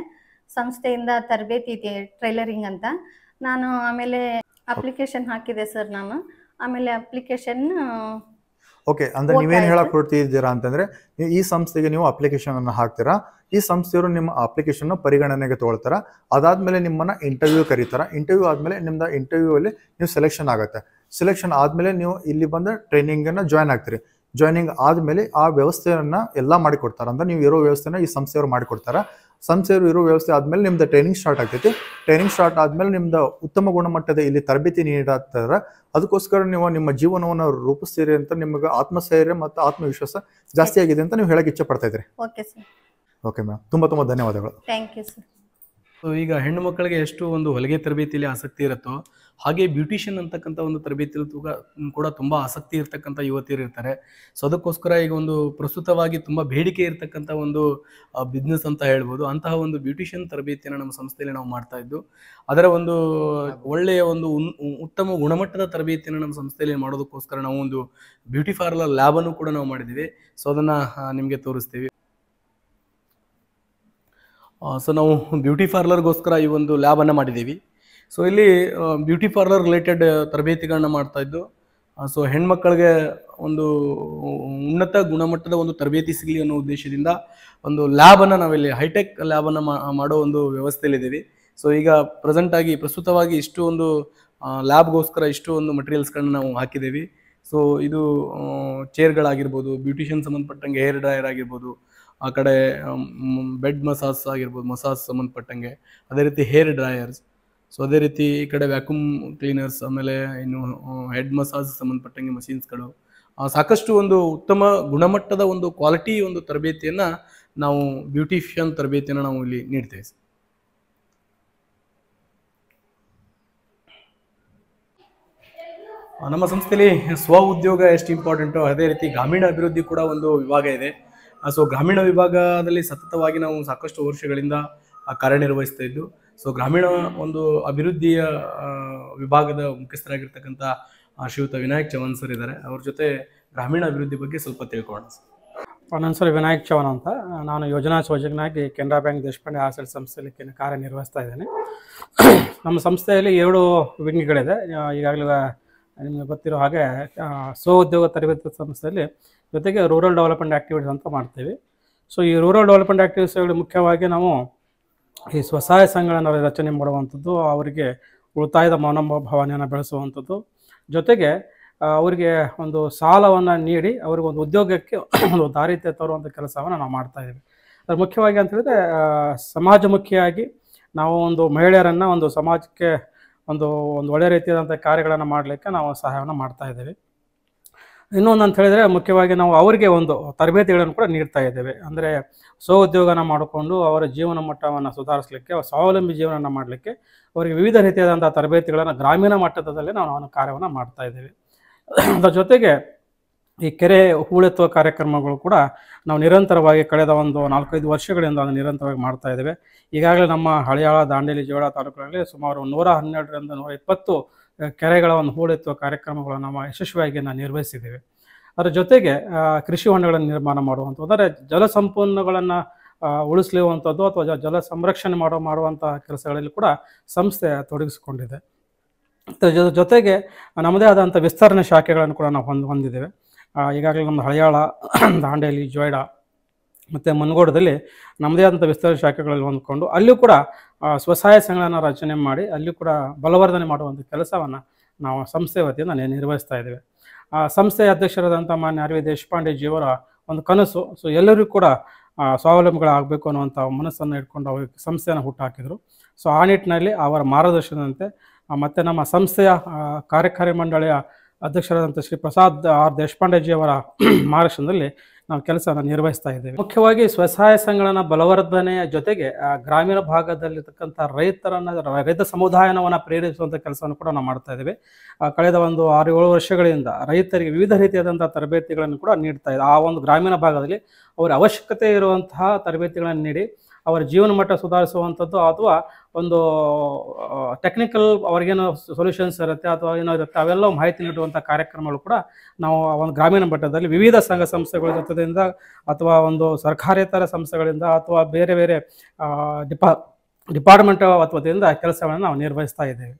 ಸಂಸ್ಥೆಯಿಂದ ತರಬೇತಿ ಇದೆ ಟೈಲರಿಂಗ್ ಅಂತ. ನಾನು ಆಮೇಲೆ ಅಪ್ಲಿಕೇಶನ್ ಹಾಕಿದೆ ಸರ್. ನಾನು ಆಮೇಲೆ ಅಪ್ಲಿಕೇಶನ್ ಓಕೆ, ಅಂದ್ರೆ ನೀವೇನು ಹೇಳಕ್ ಹೊರಟಿದ್ದೀರಾ ಅಂತಂದ್ರೆ ಈ ಸಂಸ್ಥೆಗೆ ನೀವು ಅಪ್ಲಿಕೇಶನ್ ಅನ್ನು ಹಾಕ್ತೀರಾ. ಈ ಸಂಸ್ಥೆಯವರು ನಿಮ್ಮ ಅಪ್ಲಿಕೇಶನ್ ಪರಿಗಣನೆಗೆ ತಗೊಳ್ತಾರ. ಅದಾದ್ಮೇಲೆ ನಿಮ್ಮನ್ನ ಇಂಟರ್ವ್ಯೂ ಕರೀತಾರ. ಇಂಟರ್ವ್ಯೂ ಆದ್ಮೇಲೆ ನಿಮ್ದು ಇಂಟರ್ವ್ಯೂ ಅಲ್ಲಿ ನೀವು ಸೆಲೆಕ್ಷನ್ ಆಗುತ್ತೆ. ಸೆಲೆಕ್ಷನ್ ಆದ್ಮೇಲೆ ನೀವು ಇಲ್ಲಿ ಬಂದು ಟ್ರೈನಿಂಗ್ ಅನ್ನ ಜಾಯ್ನ್ ಆಗ್ತೀರಿ. ಜಾಯ್ನಿಂಗ್ ಆದ್ಮೇಲೆ ಆ ವ್ಯವಸ್ಥೆಯನ್ನ ಎಲ್ಲ ಮಾಡಿಕೊಡ್ತಾರ. ಅಂದ್ರೆ ನೀವು ಇರೋ ವ್ಯವಸ್ಥೆನ ಈ ಸಂಸ್ಥೆಯವರು ಮಾಡಿಕೊಡ್ತಾರ. ಸಂಸ್ಥೆಯವರು ಇರೋ ವ್ಯವಸ್ಥೆ ಆದ್ಮೇಲೆ ನಿಮ್ದು ಟ್ರೈನಿಂಗ್ ಸ್ಟಾರ್ಟ್ ಆಗ್ತೈತಿ. ಟ್ರೈನಿಂಗ್ ಸ್ಟಾರ್ಟ್ ಆದ್ಮೇಲೆ ನಿಮ್ದು ಉತ್ತಮ ಗುಣಮಟ್ಟದ ಇಲ್ಲಿ ತರಬೇತಿ ನೀಡತ್ತಾರ. ಅದಕ್ಕೋಸ್ಕರ ನೀವು ನಿಮ್ಮ ಜೀವನವನ್ನು ರೂಪಿಸ್ತೀರಿ ಅಂತ ನಿಮಗೆ ಆತ್ಮಸ್ಥೈರ್ಯ ಮತ್ತು ಆತ್ಮವಿಶ್ವಾಸ ಜಾಸ್ತಿ ಆಗಿದೆ ಅಂತ ನೀವು ಹೇಳಕ್ಕೆ ಇಚ್ಛೆ ಪಡ್ತಾ ಇದ್ರಿ. Okay sir. ಓಕೆ ಮ್ಯಾಮ್, ತುಂಬ ಧನ್ಯವಾದಗಳು. Thank you sir. ಸೊ ಈಗ ಹೆಣ್ಣು ಮಕ್ಕಳಿಗೆ ಎಷ್ಟು ಒಂದು ಹೊಲಿಗೆ ತರಬೇತಿಯಲ್ಲಿ ಆಸಕ್ತಿ ಇರುತ್ತೋ ಹಾಗೆ ಬ್ಯೂಟಿಷಿಯನ್ ಅಂತಕ್ಕಂಥ ಒಂದು ತರಬೇತಿಯಲ್ಲಿ ಕೂಡ ತುಂಬ ಆಸಕ್ತಿ ಇರ್ತಕ್ಕಂಥ ಯುವತಿಯರು ಇರ್ತಾರೆ. ಸೊ ಅದಕ್ಕೋಸ್ಕರ ಈಗ ಒಂದು ಪ್ರಸ್ತುತವಾಗಿ ತುಂಬ ಬೇಡಿಕೆ ಇರ್ತಕ್ಕಂಥ ಒಂದು ಬಿಸ್ನೆಸ್ ಅಂತ ಹೇಳ್ಬೋದು. ಅಂತಹ ಒಂದು ಬ್ಯೂಟಿಷಿಯನ್ ತರಬೇತಿಯನ್ನು ನಮ್ಮ ಸಂಸ್ಥೆಯಲ್ಲಿ ನಾವು ಮಾಡ್ತಾ ಇದ್ದು, ಅದರ ಒಂದು ಒಳ್ಳೆಯ ಒಂದು ಉತ್ತಮ ಗುಣಮಟ್ಟದ ತರಬೇತಿಯನ್ನು ನಮ್ಮ ಸಂಸ್ಥೆಯಲ್ಲಿ ಮಾಡೋದಕ್ಕೋಸ್ಕರ ನಾವು ಒಂದು ಬ್ಯೂಟಿ ಪಾರ್ಲರ್ ಲ್ಯಾಬನ್ನು ಕೂಡ ನಾವು ಮಾಡಿದ್ದೀವಿ. ಸೊ ಅದನ್ನು ನಿಮಗೆ ತೋರಿಸ್ತೀವಿ. ಸೊ ನಾವು ಬ್ಯೂಟಿ ಪಾರ್ಲರ್ಗೋಸ್ಕರ ಈ ಒಂದು ಲ್ಯಾಬನ್ನು ಮಾಡಿದ್ದೀವಿ. ಸೊ ಇಲ್ಲಿ ಬ್ಯೂಟಿ ಪಾರ್ಲರ್ ರಿಲೇಟೆಡ್ ತರಬೇತಿಗಳನ್ನ ಮಾಡ್ತಾ ಇದ್ದು, ಸೊ ಹೆಣ್ಮಕ್ಕಳಿಗೆ ಒಂದು ಉನ್ನತ ಗುಣಮಟ್ಟದ ಒಂದು ತರಬೇತಿ ಸಿಗಲಿ ಅನ್ನೋ ಉದ್ದೇಶದಿಂದ ಒಂದು ಲ್ಯಾಬನ್ನು ನಾವಿಲ್ಲಿ ಹೈಟೆಕ್ ಲ್ಯಾಬನ್ನು ಮಾಡೋ ಒಂದು ವ್ಯವಸ್ಥೆಯಲ್ಲಿದ್ದೀವಿ. ಸೊ ಈಗ ಪ್ರಸ್ತುತವಾಗಿ ಇಷ್ಟು ಒಂದು ಲ್ಯಾಬ್ಗೋಸ್ಕರ ಇಷ್ಟು ಒಂದು ಮಟೀರಿಯಲ್ಸ್ಗಳನ್ನ ನಾವು ಹಾಕಿದ್ದೀವಿ. ಸೊ ಇದು ಚೇರ್ಗಳಾಗಿರ್ಬೋದು, ಬ್ಯೂಟಿಷಿಯನ್ ಸಂಬಂಧಪಟ್ಟಂಗೆ ಹೇರ್ ಡ್ರೈಯರ್ ಆಗಿರ್ಬೋದು, ಆ ಕಡೆ ಬೆಡ್ ಮಸಾಜ್ ಆಗಿರ್ಬೋದು, ಮಸಾಜ್ ಸಂಬಂಧಪಟ್ಟಂಗೆ, ಅದೇ ರೀತಿ ಹೇರ್ ಡ್ರೈಯರ್ಸ್, ಸೊ ಅದೇ ರೀತಿ ಈ ಕಡೆ ವ್ಯಾಕ್ಯೂಮ್ ಕ್ಲೀನರ್ಸ್, ಆಮೇಲೆ ಇನ್ನು ಹೆಡ್ ಮಸಾಜ್ ಸಂಬಂಧಪಟ್ಟಂಗೆ ಮಷೀನ್ಸ್ಗಳು, ಸಾಕಷ್ಟು ಒಂದು ಉತ್ತಮ ಗುಣಮಟ್ಟದ ಒಂದು ಕ್ವಾಲಿಟಿ ಒಂದು ತರಬೇತಿಯನ್ನು ನಾವು ಬ್ಯೂಟಿಷಿಯನ್ ತರಬೇತಿಯನ್ನು ನಾವು ಇಲ್ಲಿ ನೀಡ್ತೇವೆ. ನಮ್ಮ ಸಂಸ್ಥೆಯಲ್ಲಿ ಸ್ವ ಉದ್ಯೋಗ ಎಷ್ಟು ಇಂಪಾರ್ಟೆಂಟೋ ಅದೇ ರೀತಿ ಗ್ರಾಮೀಣ ಅಭಿವೃದ್ಧಿ ಕೂಡ ಒಂದು ವಿಭಾಗ ಇದೆ. ಸೊ ಗ್ರಾಮೀಣ ವಿಭಾಗದಲ್ಲಿ ಸತತವಾಗಿ ನಾವು ಸಾಕಷ್ಟು ವರ್ಷಗಳಿಂದ ಕಾರ್ಯನಿರ್ವಹಿಸ್ತಾ ಇದ್ದು, ಸೊ ಗ್ರಾಮೀಣ ಒಂದು ಅಭಿವೃದ್ಧಿಯ ವಿಭಾಗದ ಮುಖ್ಯಸ್ಥರಾಗಿರ್ತಕ್ಕಂಥ ಶ್ರೀಯುತ ವಿನಾಯಕ್ ಚವಾಣ್ ಸರ್ ಇದ್ದಾರೆ. ಅವ್ರ ಜೊತೆ ಗ್ರಾಮೀಣ ಅಭಿವೃದ್ಧಿ ಬಗ್ಗೆ ಸ್ವಲ್ಪ ತಿಳ್ಕೊಳ್ಳೋಣ ಸರ್. ನನ್ನ ಹೆಸರು ವಿನಾಯಕ್ ಚವಾಣ್ ಅಂತ. ನಾನು ಯೋಜನಾ ಸಂಯೋಜಕನಾಗಿ ಕೆನರಾ ಬ್ಯಾಂಕ್ ದೇಶಪಾಂಡೆ ಆರ್ಸಿಟಿ ಸಂಸ್ಥೆಯಲ್ಲಿ ಕಾರ್ಯನಿರ್ವಹಿಸ್ತಾ ಇದ್ದೇನೆ. ನಮ್ಮ ಸಂಸ್ಥೆಯಲ್ಲಿ 2 ವಿಂಗ್ಗಳಿದೆ. ಈಗಾಗಲೇ ನಿಮಗೆ ಗೊತ್ತಿರೋ ಹಾಗೆ ಸ್ವ ಉದ್ಯೋಗ ತರಬೇತಿ ಸಂಸ್ಥೆಯಲ್ಲಿ ಜೊತೆಗೆ ರೂರಲ್ ಡೆವಲಪ್ಮೆಂಟ್ ಆ್ಯಕ್ಟಿವಿಟೀಸ್ ಅಂತ ಮಾಡ್ತೀವಿ. ಸೊ ಈ ರೂರಲ್ ಡೆವಲಪ್ಮೆಂಟ್ ಆ್ಯಕ್ಟಿವಿಟೀಸ್ಗಳು ಮುಖ್ಯವಾಗಿ ನಾವು ಈ ಸ್ವಸಹಾಯ ಸಂಘಗಳನ್ನು ರಚನೆ ಮಾಡುವಂಥದ್ದು, ಅವರಿಗೆ ಉಳಿತಾಯದ ಮನೋಭಾವನೆಯನ್ನು ಬೆಳೆಸುವಂಥದ್ದು, ಜೊತೆಗೆ ಅವರಿಗೆ ಒಂದು ಸಾಲವನ್ನು ನೀಡಿ ಅವ್ರಿಗೆ ಒಂದು ಉದ್ಯೋಗಕ್ಕೆ ಒಂದು ದಾರಿ ತರುವಂಥ ಕೆಲಸವನ್ನು ನಾವು ಮಾಡ್ತಾಯಿದ್ದೀವಿ. ಅದು ಮುಖ್ಯವಾಗಿ ಅಂತ ಹೇಳಿದ್ರೆ ಸಮಾಜಮುಖಿಯಾಗಿ ನಾವು ಒಂದು ಮಹಿಳೆಯರನ್ನು ಒಂದು ಸಮಾಜಕ್ಕೆ ಒಂದು ಒಳ್ಳೆ ರೀತಿಯಾದಂಥ ಕಾರ್ಯಗಳನ್ನು ಮಾಡಲಿಕ್ಕೆ ನಾವು ಸಹಾಯವನ್ನು ಮಾಡ್ತಾಯಿದ್ದೀವಿ. ಇನ್ನೊಂದು ಅಂತ ಹೇಳಿದರೆ ಮುಖ್ಯವಾಗಿ ನಾವು ಅವರಿಗೆ ಒಂದು ತರಬೇತಿಗಳನ್ನು ಕೂಡ ನೀಡ್ತಾ ಇದ್ದೇವೆ. ಅಂದರೆ ಸ್ವ ಉದ್ಯೋಗನ ಮಾಡಿಕೊಂಡು ಅವರ ಜೀವನ ಮಟ್ಟವನ್ನು ಸುಧಾರಿಸಲಿಕ್ಕೆ, ಸ್ವಾವಲಂಬಿ ಜೀವನ ಮಾಡಲಿಕ್ಕೆ ಅವರಿಗೆ ವಿವಿಧ ರೀತಿಯಾದಂಥ ತರಬೇತಿಗಳನ್ನು ಗ್ರಾಮೀಣ ಮಟ್ಟದಲ್ಲಿ ನಾವು ಕಾರ್ಯವನ್ನು ಮಾಡ್ತಾ ಇದ್ದೇವೆ. ಅದರ ಜೊತೆಗೆ ಈ ಕೆರೆ ಹೂಳೆತ್ತುವ ಕಾರ್ಯಕ್ರಮಗಳು ಕೂಡ ನಾವು ನಿರಂತರವಾಗಿ ಕಳೆದ ಒಂದು 4-5 ವರ್ಷಗಳಿಂದ ಅದನ್ನು ನಿರಂತರವಾಗಿ ಮಾಡ್ತಾ ಇದ್ದೇವೆ. ಈಗಾಗಲೇ ನಮ್ಮ ಹಳಿಯಾಳ, ದಾಂಡೇಲಿ, ಜೋಳ ತಾಲೂಕುಗಳಲ್ಲಿ ಸುಮಾರು 112ರಿಂದ 120 ಕೆರೆಗಳ ಒಂದು ಹೂಳೆತ್ತುವ ಕಾರ್ಯಕ್ರಮಗಳನ್ನು ನಾವು ಯಶಸ್ವಿಯಾಗಿ ನಿರ್ವಹಿಸಿದ್ದೇವೆ. ಅದರ ಜೊತೆಗೆ ಕೃಷಿ ಹೊಂಡಗಳನ್ನು ನಿರ್ಮಾಣ ಮಾಡುವಂಥದ್ದು, ಅಂದರೆ ಜಲ ಸಂಪನ್ಮೂಲಗಳನ್ನು ಉಳಿಸಲಿರುವಂಥದ್ದು ಅಥವಾ ಜಲ ಸಂರಕ್ಷಣೆ ಮಾಡುವಂಥ ಕೆಲಸಗಳಲ್ಲಿ ಕೂಡ ಸಂಸ್ಥೆ ತೊಡಗಿಸಿಕೊಂಡಿದೆ. ಜೊತೆಗೆ ನಮ್ಮದೇ ಆದಂಥ ವಿಸ್ತರಣೆ ಶಾಖೆಗಳನ್ನು ಕೂಡ ನಾವು ಹೊಂದಿದ್ದೇವೆ. ಈಗಾಗಲೇ ನಮ್ಮ ಹಳಿಯಾಳ, ದಾಂಡೇಲಿ, ಜೋಯ್ಡಾ ಮತ್ತು ಮುನಗೋಡದಲ್ಲಿ ನಮ್ಮದೇ ಆದಂಥ ವಿಸ್ತರಣೆ ಶಾಖೆಗಳಲ್ಲಿ ಹೊಂದ್ಕೊಂಡು ಅಲ್ಲಿಯೂ ಕೂಡ ಸ್ವಸಹಾಯ ಸಂಘಗಳನ್ನು ರಚನೆ ಮಾಡಿ ಅಲ್ಲಿ ಕೂಡ ಬಲವರ್ಧನೆ ಮಾಡುವಂಥ ಕೆಲಸವನ್ನು ನಾವು ಸಂಸ್ಥೆ ವತಿಯಿಂದ ನಿರ್ವಹಿಸ್ತಾ ಇದ್ದೇವೆ. ಸಂಸ್ಥೆಯ ಅಧ್ಯಕ್ಷರಾದಂಥ ಮಾನ್ಯ ಆರ್ ವಿ ದೇಶಪಾಂಡೆ ಜಿಯವರ ಒಂದು ಕನಸು, ಸೊ ಎಲ್ಲರಿಗೂ ಕೂಡ ಸ್ವಾವಲಂಬಿಗಳಾಗಬೇಕು ಅನ್ನುವಂಥ ಮನಸ್ಸನ್ನು ಇಟ್ಕೊಂಡು ಅವ್ರಿಗೆ ಸಂಸ್ಥೆಯನ್ನು ಹುಟ್ಟುಹಾಕಿದರು. ಸೊ ಆ ನಿಟ್ಟಿನಲ್ಲಿ ಅವರ ಮಾರ್ಗದರ್ಶನದಂತೆ ಮತ್ತು ನಮ್ಮ ಸಂಸ್ಥೆಯ ಕಾರ್ಯಕಾರಿ ಮಂಡಳಿಯ ಅಧ್ಯಕ್ಷರಾದಂಥ ಶ್ರೀ ಪ್ರಸಾದ್ ಆರ್ ದೇಶಪಾಂಡೆಜಿಯವರ ಮಾರ್ಗದರ್ಶನದಲ್ಲಿ ನಾವು ಕೆಲಸವನ್ನು ನಿರ್ವಹಿಸ್ತಾ ಇದ್ದೇವೆ. ಮುಖ್ಯವಾಗಿ ಸ್ವಸಹಾಯ ಸಂಘಗಳನ್ನ ಬಲವರ್ಧನೆಯ ಜೊತೆಗೆ ಗ್ರಾಮೀಣ ಭಾಗದಲ್ಲಿರ್ತಕ್ಕಂಥ ರೈತ ಸಮುದಾಯವನ್ನು ಪ್ರೇರೇಪಿಸುವಂಥ ಕೆಲಸವನ್ನು ಕೂಡ ನಾವು ಮಾಡ್ತಾ ಇದ್ದೇವೆ. ಕಳೆದ ಒಂದು 6-7 ವರ್ಷಗಳಿಂದ ರೈತರಿಗೆ ವಿವಿಧ ರೀತಿಯಾದಂಥ ತರಬೇತಿಗಳನ್ನು ಕೂಡ ನೀಡ್ತಾ ಇದೆ. ಆ ಒಂದು ಗ್ರಾಮೀಣ ಭಾಗದಲ್ಲಿ ಅವರ ಅವಶ್ಯಕತೆ ಇರುವಂತಹ ತರಬೇತಿಗಳನ್ನು ನೀಡಿ ಅವರ ಜೀವನ ಮಟ್ಟ ಸುಧಾರಿಸುವಂಥದ್ದು ಅಥವಾ ಒಂದು ಟೆಕ್ನಿಕಲ್ ಅವ್ರಿಗೇನೋ ಸೊಲ್ಯೂಷನ್ಸ್ ಇರುತ್ತೆ ಅಥವಾ ಏನೋ ಇರುತ್ತೆ ಅವೆಲ್ಲ ಮಾಹಿತಿ ನೀಡುವಂಥ ಕಾರ್ಯಕ್ರಮಗಳು ಕೂಡ ನಾವು ಒಂದು ಗ್ರಾಮೀಣ ಮಟ್ಟದಲ್ಲಿ ವಿವಿಧ ಸಂಘ ಸಂಸ್ಥೆಗಳ ಜೊತೆಯಿಂದ ಅಥವಾ ಒಂದು ಸರ್ಕಾರೇತರ ಸಂಸ್ಥೆಗಳಿಂದ ಅಥವಾ ಬೇರೆ ಬೇರೆ ಡಿಪಾರ್ಟ್ಮೆಂಟ್ ವತಿಯಿಂದ ಕೆಲಸಗಳನ್ನು ನಾವು ನಿರ್ವಹಿಸ್ತಾ ಇದ್ದೇವೆ.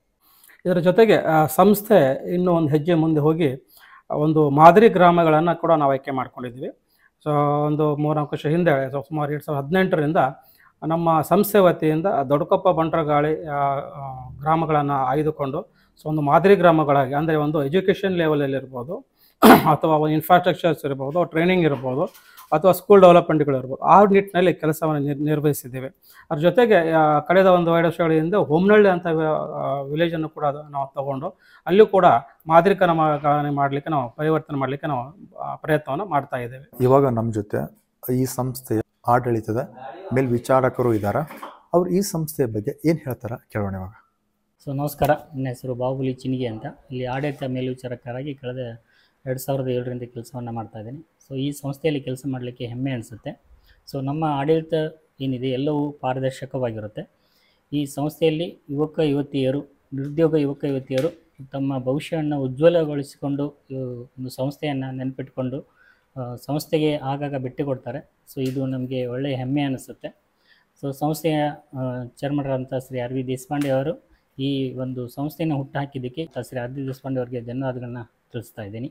ಇದರ ಜೊತೆಗೆ ಸಂಸ್ಥೆ ಇನ್ನೂ ಒಂದು ಹೆಜ್ಜೆ ಮುಂದೆ ಹೋಗಿ ಒಂದು ಮಾದರಿ ಗ್ರಾಮಗಳನ್ನು ಕೂಡ ನಾವು ಆಯ್ಕೆ ಮಾಡ್ಕೊಂಡಿದ್ದೀವಿ. ಸೊ ಒಂದು 3-4 ವರ್ಷ ಹಿಂದೆ ಸುಮಾರು 2018ರಿಂದ ನಮ್ಮ ಸಂಸ್ಥೆ ವತಿಯಿಂದ ದೊಡ್ಡಕೊಪ್ಪ, ಬಂಟ್ರಗಾಳಿ ಗ್ರಾಮಗಳನ್ನು ಆಯ್ದುಕೊಂಡು ಸೊ ಒಂದು ಮಾದರಿ ಗ್ರಾಮಗಳಾಗಿ, ಅಂದರೆ ಒಂದು ಎಜುಕೇಷನ್ ಲೆವೆಲಲ್ಲಿ ಇರ್ಬೋದು ಅಥವಾ ಒಂದು ಇನ್ಫ್ರಾಸ್ಟ್ರಕ್ಚರ್ಸ್ ಇರ್ಬೋದು, ಟ್ರೈನಿಂಗ್ ಇರ್ಬೋದು ಅಥವಾ ಸ್ಕೂಲ್ ಡೆವಲಪ್ಮೆಂಟ್ಗಳಿರ್ಬೋದು, ಆ ನಿಟ್ಟಿನಲ್ಲಿ ಕೆಲಸವನ್ನು ನಿರ್ವಹಿಸಿದ್ದೇವೆ. ಅದ್ರ ಜೊತೆಗೆ ಕಳೆದ ಒಂದು 2 ವರ್ಷಗಳ ಹಿಂದೆ ಹೋಮ್ನಳ್ಳಿ ಅಂತ ವಿಲೇಜನ್ನು ಕೂಡ ನಾವು ತಗೊಂಡು ಅಲ್ಲೂ ಕೂಡ ಮಾದರಿ ಕ್ರಮಗಳನ್ನು ಮಾಡಲಿಕ್ಕೆ ನಾವು ಪರಿವರ್ತನೆ ಮಾಡಲಿಕ್ಕೆ ನಾವು ಪ್ರಯತ್ನವನ್ನು ಮಾಡ್ತಾ ಇದ್ದೇವೆ. ಇವಾಗ ನಮ್ಮ ಜೊತೆ ಈ ಸಂಸ್ಥೆಯ ಆಡಳಿತದ ಮೇಲ್ವಿಚಾರಕರು ಇದ್ದಾರೆ. ಅವರು ಈ ಸಂಸ್ಥೆಯ ಬಗ್ಗೆ ಏನು ಹೇಳ್ತಾರೆ ಕೇಳೋಣ ಇವಾಗ. ನಮಸ್ಕಾರ, ನನ್ನ ಹೆಸರು ಬಾಹುಬಲಿ ಚಿನಿಗೆ ಅಂತ. ಇಲ್ಲಿ ಆಡಳಿತ ಮೇಲ್ವಿಚಾರಕರಾಗಿ ಕಳೆದ 2007ರಿಂದ ಕೆಲಸವನ್ನು ಮಾಡ್ತಾಯಿದ್ದೀನಿ. ಈ ಸಂಸ್ಥೆಯಲ್ಲಿ ಕೆಲಸ ಮಾಡಲಿಕ್ಕೆ ಹೆಮ್ಮೆ ಅನಿಸುತ್ತೆ. ನಮ್ಮ ಆಡಳಿತ ಏನಿದೆ ಎಲ್ಲವೂ ಪಾರದರ್ಶಕವಾಗಿರುತ್ತೆ. ಈ ಸಂಸ್ಥೆಯಲ್ಲಿ ನಿರುದ್ಯೋಗ ಯುವಕ ಯುವತಿಯರು ತಮ್ಮ ಭವಿಷ್ಯವನ್ನು ಉಜ್ವಲಗೊಳಿಸಿಕೊಂಡು ಒಂದು ಸಂಸ್ಥೆಯನ್ನು ನೆನಪಿಟ್ಕೊಂಡು ಸಂಸ್ಥೆಗೆ ಆಗಾಗ ಭೇಟಿ ಕೊಡ್ತಾರೆ. ಇದು ನಮಗೆ ಒಳ್ಳೆಯ ಹೆಮ್ಮೆ ಅನಿಸುತ್ತೆ. ಸಂಸ್ಥೆಯ ಚೇರ್ಮನರಾದಂಥ ಶ್ರೀ ಆರ್ ವಿ ದೇಶಪಾಂಡೆ ಅವರು ಈ ಒಂದು ಸಂಸ್ಥೆಯನ್ನು ಹುಟ್ಟುಹಾಕಿದ್ದಕ್ಕೆ ಶ್ರೀ ಆರ್ ವಿ ದೇಶಪಾಂಡೆ ಅವರಿಗೆ ಧನ್ಯವಾದಗಳನ್ನ ತಿಳಿಸ್ತಾ ಇದ್ದೀನಿ.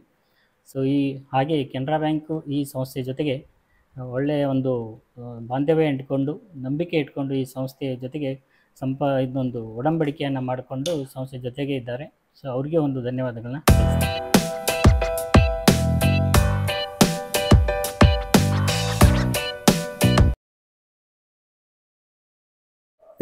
ಹಾಗೆ ಕೆನರಾ ಬ್ಯಾಂಕು ಈ ಸಂಸ್ಥೆ ಜೊತೆಗೆ ಒಳ್ಳೆಯ ಒಂದು ಬಾಂಧವ್ಯ ಇಟ್ಕೊಂಡು, ನಂಬಿಕೆ ಇಟ್ಕೊಂಡು ಈ ಸಂಸ್ಥೆಯ ಜೊತೆಗೆ ಇದೊಂದು ಒಡಂಬಡಿಕೆಯನ್ನು ಮಾಡಿಕೊಂಡು ಸಂಸ್ಥೆ ಜೊತೆಗೆ ಇದ್ದಾರೆ. ಅವ್ರಿಗೆ ಒಂದು ಧನ್ಯವಾದಗಳನ್ನ ತಿಳಿಸ್ತೀನಿ.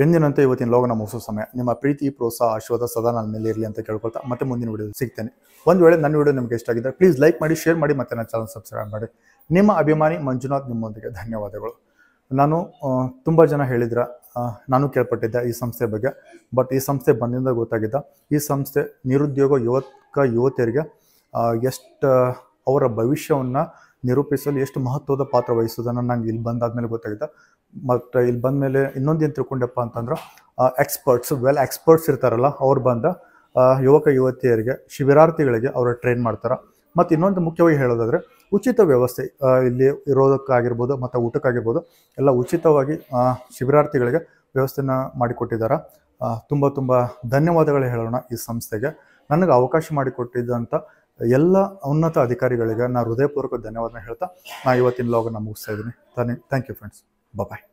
ಎಂದಿನಂತೆ ಇವತ್ತಿನ ಲೋಗನ ಮುಗಿಸೋ ಸಮಯ. ನಿಮ್ಮ ಪ್ರೀತಿ, ಪ್ರೋತ್ಸಾಹ, ಆಶೀರ್ವಾದ ಸದಾ ನನ್ನ ಮೇಲೆ ಇರಲಿ ಅಂತ ಕೇಳ್ಕೊಳ್ತಾ ಮತ್ತೆ ಮುಂದಿನ ವಿಡಿಯೋ ಸಿಗ್ತೇನೆ. ಒಂದು ವೇಳೆ ನನ್ನ ವಿಡಿಯೋ ನಿಮಗೆ ಇಷ್ಟ ಆಗಿದ್ದರೆ ಪ್ಲೀಸ್ ಲೈಕ್ ಮಾಡಿ, ಶೇರ್ ಮಾಡಿ, ಮತ್ತೆ ನನ್ನ ಚಾನಲ್ ಸಬ್ಸ್ಕ್ರೈಬ್ ಮಾಡಿ. ನಿಮ್ಮ ಅಭಿಮಾನಿ ಮಂಜುನಾಥ್ ನಿಮ್ಮೊಂದಿಗೆ. ಧನ್ಯವಾದಗಳು. ನಾನು ತುಂಬ ಜನ ಹೇಳಿದ್ರ, ನಾನು ಕೇಳ್ಪಟ್ಟಿದ್ದೆ ಈ ಸಂಸ್ಥೆ ಬಗ್ಗೆ. ಬಟ್ ಈ ಸಂಸ್ಥೆ ಬಂದಿಂದ ಗೊತ್ತಾಗಿದ್ದ, ಈ ಸಂಸ್ಥೆ ನಿರುದ್ಯೋಗ ಯುವತಿಯರಿಗೆ ಎಷ್ಟು ಅವರ ಭವಿಷ್ಯವನ್ನು ನಿರೂಪಿಸಲು ಎಷ್ಟು ಮಹತ್ವದ ಪಾತ್ರ ವಹಿಸೋದನ್ನು ನಂಗೆ ಇಲ್ಲಿ ಬಂದಾದ್ಮೇಲೆ ಗೊತ್ತಾಗಿದ್ದ. ಮತ್ತು ಇಲ್ಲಿ ಬಂದ ಮೇಲೆ ಇನ್ನೊಂದು ಏನು ತಿಳ್ಕೊಂಡಪ್ಪ ಅಂತಂದ್ರೆ, ಎಕ್ಸ್ಪರ್ಟ್ಸ್ ಇರ್ತಾರಲ್ಲ, ಅವ್ರು ಬಂದ ಯುವಕ ಯುವತಿಯರಿಗೆ, ಶಿಬಿರಾರ್ಥಿಗಳಿಗೆ ಅವರ ಟ್ರೈನ್ ಮಾಡ್ತಾರೆ. ಮತ್ತು ಇನ್ನೊಂದು ಮುಖ್ಯವಾಗಿ ಹೇಳೋದಾದರೆ, ಉಚಿತ ವ್ಯವಸ್ಥೆ ಇಲ್ಲಿ ಇರೋದಕ್ಕಾಗಿರ್ಬೋದು ಮತ್ತು ಊಟಕ್ಕಾಗಿರ್ಬೋದು ಎಲ್ಲ ಉಚಿತವಾಗಿ ಶಿಬಿರಾರ್ಥಿಗಳಿಗೆ ವ್ಯವಸ್ಥೆನ ಮಾಡಿಕೊಟ್ಟಿದ್ದಾರೆ. ತುಂಬ ಧನ್ಯವಾದಗಳು ಹೇಳೋಣ ಈ ಸಂಸ್ಥೆಗೆ. ನನಗೆ ಅವಕಾಶ ಮಾಡಿಕೊಟ್ಟಿದ್ದಂಥ ಎಲ್ಲ ಉನ್ನತ ಅಧಿಕಾರಿಗಳಿಗೆ ನಾನು ಹೃದಯಪೂರ್ವಕ ಧನ್ಯವಾದ ಹೇಳ್ತಾ ಇವತ್ತಿನ ಲಾಗನ್ನು ಮುಗಿಸ್ತಾ ಇದ್ದೀನಿ. Thank you friends. ಬಾಯ್.